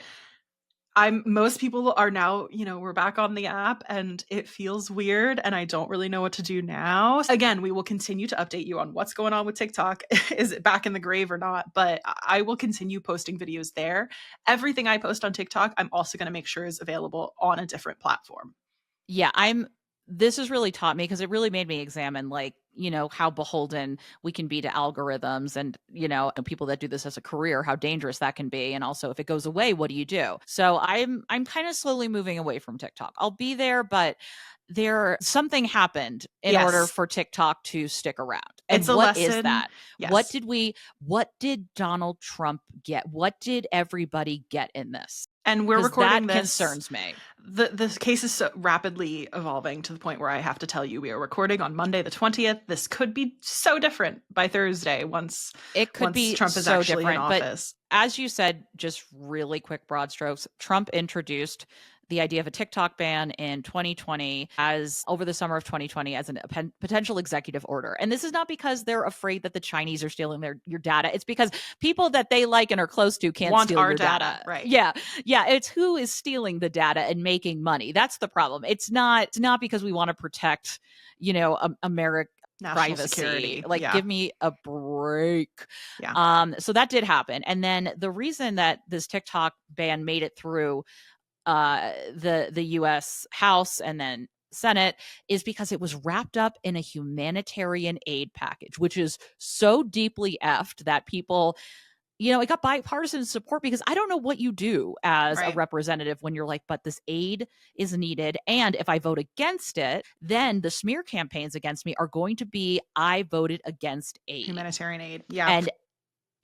most people are now, we're back on the app, and it feels weird, and I don't really know what to do now. Again, we will continue to update you on what's going on with TikTok. Is it back in the grave or not? But I will continue posting videos there. Everything I post on TikTok, I'm also going to make sure is available on a different platform. Yeah, this has really taught me, because it really made me examine, how beholden we can be to algorithms, and, people that do this as a career, how dangerous that can be. And also, if it goes away, what do you do? So I'm kind of slowly moving away from TikTok. I'll be there, but something happened in order for TikTok to stick around. And it's a what lesson. Is that? Yes. What did Donald Trump get? What did everybody get in this? And we're recording that concerns me. The case is so rapidly evolving to the point where I have to tell you, we are recording on Monday the 20th. This could be so different by Thursday once Trump is actually in office. But as you said, just really quick broad strokes, Trump introduced the idea of a TikTok ban in 2020 over the summer of 2020 as a potential executive order. And this is not because they're afraid that the Chinese are stealing your data. It's because people that they like and are close to can't steal your data. Right. Yeah. Yeah. It's who is stealing the data and making money. That's the problem. It's not because we want to protect, America. National privacy. Security. Give me a break. Yeah. So that did happen. And then the reason that this TikTok ban made it through the U.S. House and then Senate is because it was wrapped up in a humanitarian aid package, which is so deeply effed that people, it got bipartisan support, because I don't know what you do as a representative when you're like, but this aid is needed. And if I vote against it, then the smear campaigns against me are going to be, I voted against aid. Humanitarian aid. Yeah. And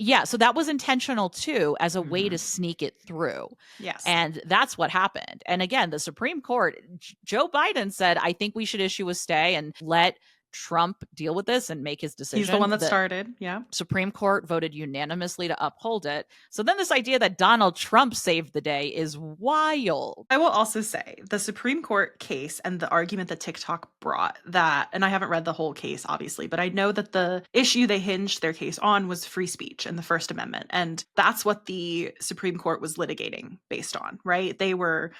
Yeah, so that was intentional too, as a way to sneak it through. Yes. And that's what happened. And again, the Supreme Court, Joe Biden said, I think we should issue a stay and let Trump deal with this and make his decision. He's the one that started. Yeah. Supreme Court voted unanimously to uphold it. So then this idea that Donald Trump saved the day is wild. I will also say the Supreme Court case and the argument that TikTok brought that, and I haven't read the whole case, obviously, but I know that the issue they hinged their case on was free speech and the First Amendment. And that's what the Supreme Court was litigating based on, right? They were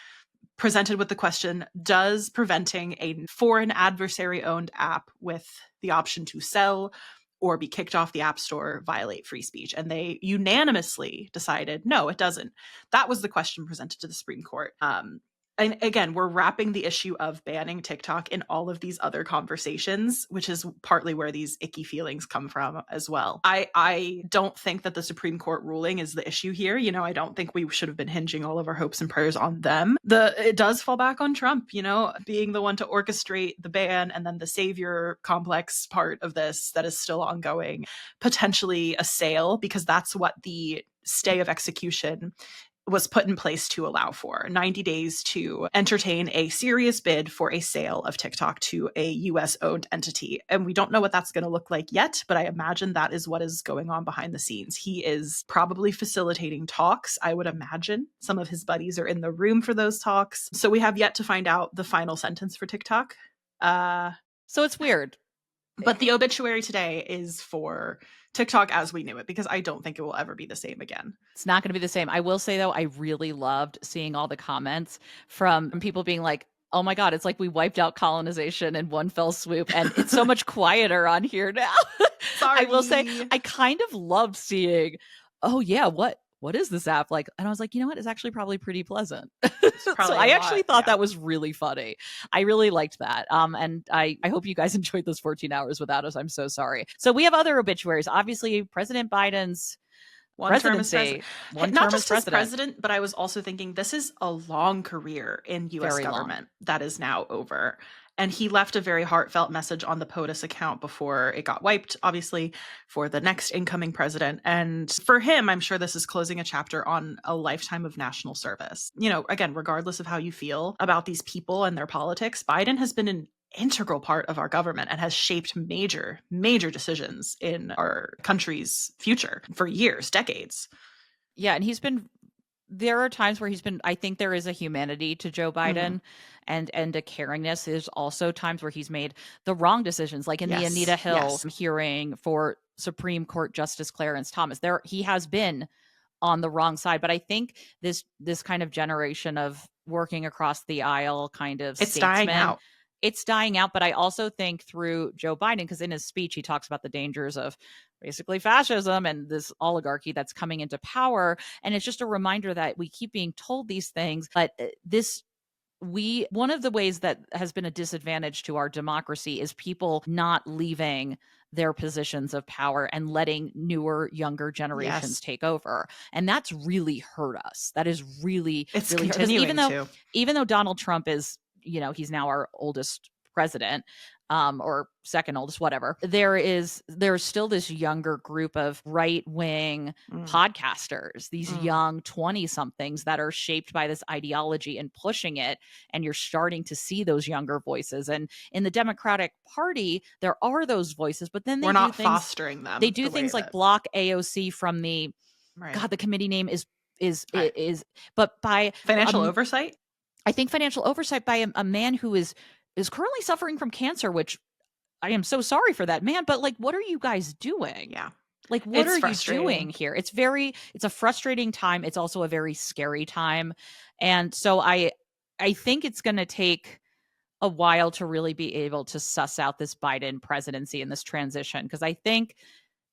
presented with the question, does preventing a foreign adversary-owned app with the option to sell or be kicked off the App Store violate free speech? And they unanimously decided, no, it doesn't. That was the question presented to the Supreme Court. And again, we're wrapping the issue of banning TikTok in all of these other conversations, which is partly where these icky feelings come from as well. I don't think that the Supreme Court ruling is the issue here. You know, I don't think we should have been hinging all of our hopes and prayers on them. It does fall back on Trump, you know, being the one to orchestrate the ban and then the savior complex part of this that is still ongoing, potentially a sale, because that's what the stay of execution was put in place to allow for 90 days to entertain a serious bid for a sale of TikTok to a US owned entity. And we don't know what that's going to look like yet, but I imagine that is what is going on behind the scenes. He is probably facilitating talks. I would imagine some of his buddies are in the room for those talks. So we have yet to find out the final sentence for TikTok. So it's weird. But the obituary today is for TikTok as we knew it, because I don't think it will ever be the same again. It's not going to be the same. I will say, though, I really loved seeing all the comments from people being like, oh my God, it's like we wiped out colonization in one fell swoop. And it's so much quieter on here now. Sorry. I will say, I kind of loved seeing, oh yeah, what is this app like? And I was like, you know what? It's actually probably pretty pleasant. So I actually thought that was really funny. I really liked that. And I hope you guys enjoyed those 14 hours without us. I'm so sorry. So we have other obituaries. Obviously, President Biden's presidency. Not just as president, but I was also thinking this is a long career in U.S. government that is now over. And he left a very heartfelt message on the POTUS account before it got wiped, obviously, for the next incoming president. And for him, I'm sure this is closing a chapter on a lifetime of national service. You know, again, regardless of how you feel about these people and their politics, Biden has been an integral part of our government and has shaped major, major decisions in our country's future for years, decades. Yeah, and there are times where I think there is a humanity to Joe Biden and a caringness. There's also times where he's made the wrong decisions, like in the Anita Hill hearing for Supreme Court Justice Clarence Thomas. He has been on the wrong side, but I think this kind of generation of working across the aisle kind of it's dying out. It's dying out, but I also think through Joe Biden, because in his speech, he talks about the dangers of basically fascism and this oligarchy that's coming into power. And it's just a reminder that we keep being told these things, but one of the ways that has been a disadvantage to our democracy is people not leaving their positions of power and letting newer, younger generations take over. And that's really hurt us. That is really, it's really continuing hurt us. Even though Donald Trump is, you know, he's now our oldest president, or second oldest, whatever. There's still this younger group of right-wing podcasters, these young 20-somethings that are shaped by this ideology and pushing it. And you're starting to see those younger voices. And in the Democratic Party, there are those voices, but then we're not fostering them. They do things like block AOC from the the committee name is but by financial oversight. I think financial oversight by a man who is currently suffering from cancer, which I am so sorry for that man. But like, what are you guys doing? Yeah. Like, what are you doing here? It's a frustrating time. It's also a very scary time. And so I think it's going to take a while to really be able to suss out this Biden presidency and this transition. Because I think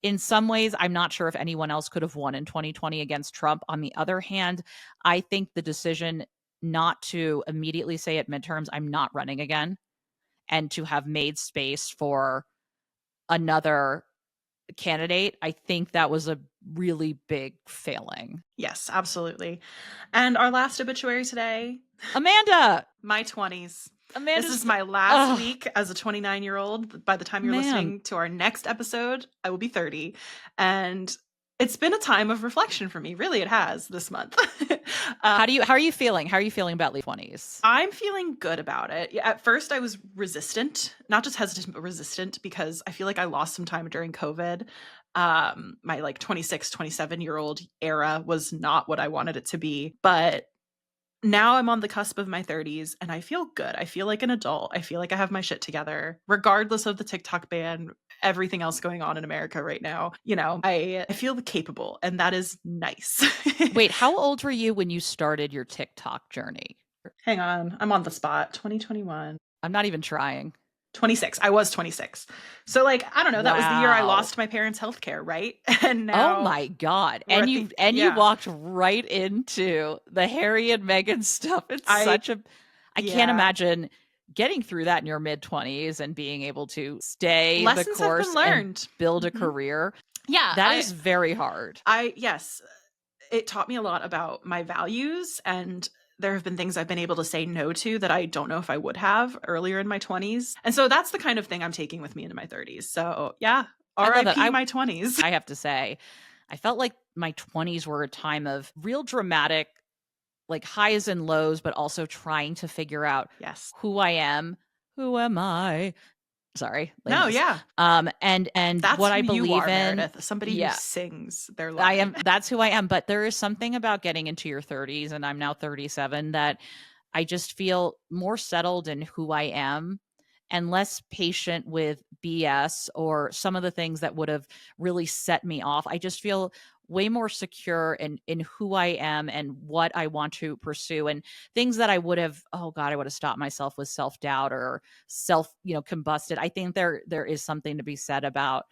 in some ways, I'm not sure if anyone else could have won in 2020 against Trump. On the other hand, I think the decision not to immediately say at midterms, I'm not running again, and to have made space for another candidate, I think that was a really big failing. Yes, absolutely. And our last obituary today, Amanda, my 20s. Amanda, this is my last week as a 29-year-old. By the time you're listening to our next episode, I will be 30. And It's been a time of reflection for me. Really, it has this month. How are you feeling? How are you feeling about late 20s? I'm feeling good about it. At first, I was resistant, not just hesitant, but resistant, because I feel like I lost some time during COVID. My like 26, 27-year-old era was not what I wanted it to be. But now I'm on the cusp of my 30s and I feel good. I feel like an adult. I feel like I have my shit together, regardless of the TikTok ban, everything else going on in America right now. I feel capable, and that is nice. Wait, how old were you when you started your TikTok journey? Hang on. I'm on the spot. 2021. I'm not even trying. 26. I was 26. So like, I don't know, that was the year I lost my parents' healthcare, right? And now oh my God. And you walked right into the Harry and Meghan stuff. It's I can't imagine getting through that in your mid-20s and being able to stay Lessons the course have been learned. And build a career. Yeah. That is very hard. Yes. It taught me a lot about my values, and there have been things I've been able to say no to that I don't know if I would have earlier in my 20s. And so that's the kind of thing I'm taking with me into my 30s. So yeah, RIP my 20s. I have to say, I felt like my 20s were a time of real dramatic, like highs and lows, but also trying to figure out who I am. Who am I? Sorry. No, yeah. And that's what I believe in. Meredith, somebody who sings their line. That's who I am. But there is something about getting into your 30s, and I'm now 37, that I just feel more settled in who I am and less patient with BS or some of the things that would have really set me off. I just feel way more secure in who I am and what I want to pursue, and things that I would have, I would have stopped myself with self-doubt or combusted. I think there is something to be said about,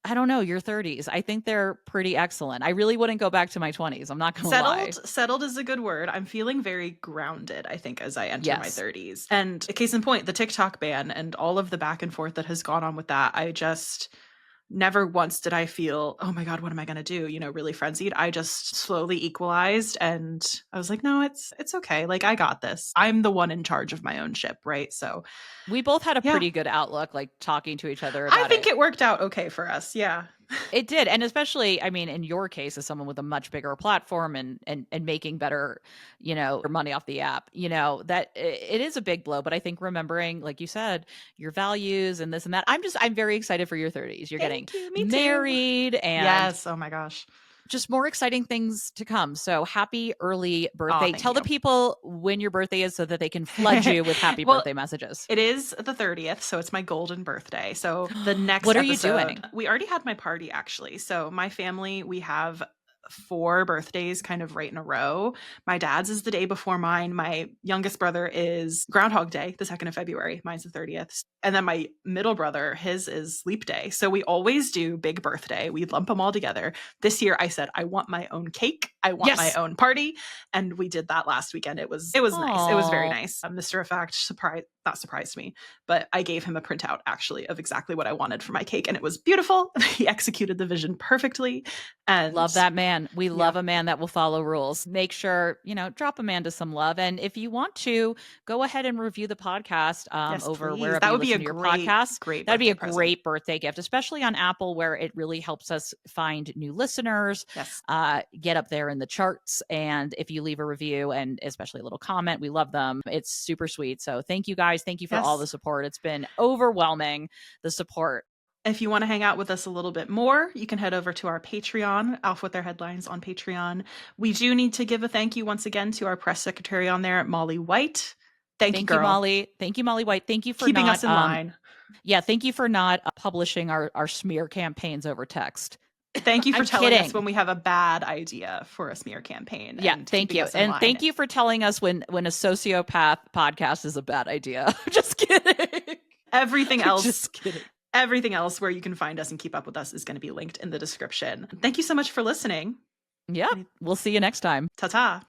I don't know, your 30s. I think they're pretty excellent. I really wouldn't go back to my 20s. I'm not going to lie. Settled is a good word. I'm feeling very grounded, I think, as I enter my 30s. And a case in point, the TikTok ban and all of the back and forth that has gone on with that, I just never once did I feel, oh my God, what am I going to do? Really frenzied. I just slowly equalized, and I was like, no, it's okay. Like, I got this. I'm the one in charge of my own ship, right? So we both had a pretty good outlook, like talking to each other about it. I think it worked out okay for us. Yeah. It did. And especially, I mean, in your case, as someone with a much bigger platform and making better, money off the app, that it is a big blow. But I think remembering, like you said, your values and this and that, I'm very excited for your 30s. You're getting married and yes. Oh my gosh. Just more exciting things to come. So happy early birthday. Tell the people when your birthday is so that they can flood you with happy birthday messages. It is the 30th, so it's my golden birthday. So the next What are you doing? We already had my party, actually. So my family, we have 4 birthdays kind of right in a row. My dad's is the day before mine. My youngest brother is Groundhog Day, the 2nd of February. Mine's the 30th. And then my middle brother, his is Leap Day. So we always do big birthday. We lump them all together. This year I said, I want my own cake. I want my own party. And we did that last weekend. It was nice. It was very nice. Mr. Effect not surprised me, but I gave him a printout actually of exactly what I wanted for my cake. And it was beautiful. He executed the vision perfectly. And love that man. We love a man that will follow rules. Make sure, drop Amanda some love. And if you want to, go ahead and review the podcast over please. wherever that would you listen be a to your great, podcast. Great That'd be a present. great birthday gift, especially on Apple, where it really helps us find new listeners, get up there in the charts. And if you leave a review and especially a little comment, we love them. It's super sweet. So thank you guys. Thank you for all the support. It's been overwhelming, the support. If you want to hang out with us a little bit more, you can head over to our Patreon, Off With Their Headlines on Patreon. We do need to give a thank you once again to our press secretary on there, Molly White. Thank you, girl. Molly. Thank you, Molly White. Thank you for keeping us in line. Yeah, thank you for not publishing our smear campaigns over text. Thank you for telling us when we have a bad idea for a smear campaign. Yeah, thank you. And thank you for telling us when a sociopath podcast is a bad idea. Just kidding. Everything else. Just kidding. Everything else where you can find us and keep up with us is going to be linked in the description. Thank you so much for listening. Yeah, we'll see you next time. Ta-ta.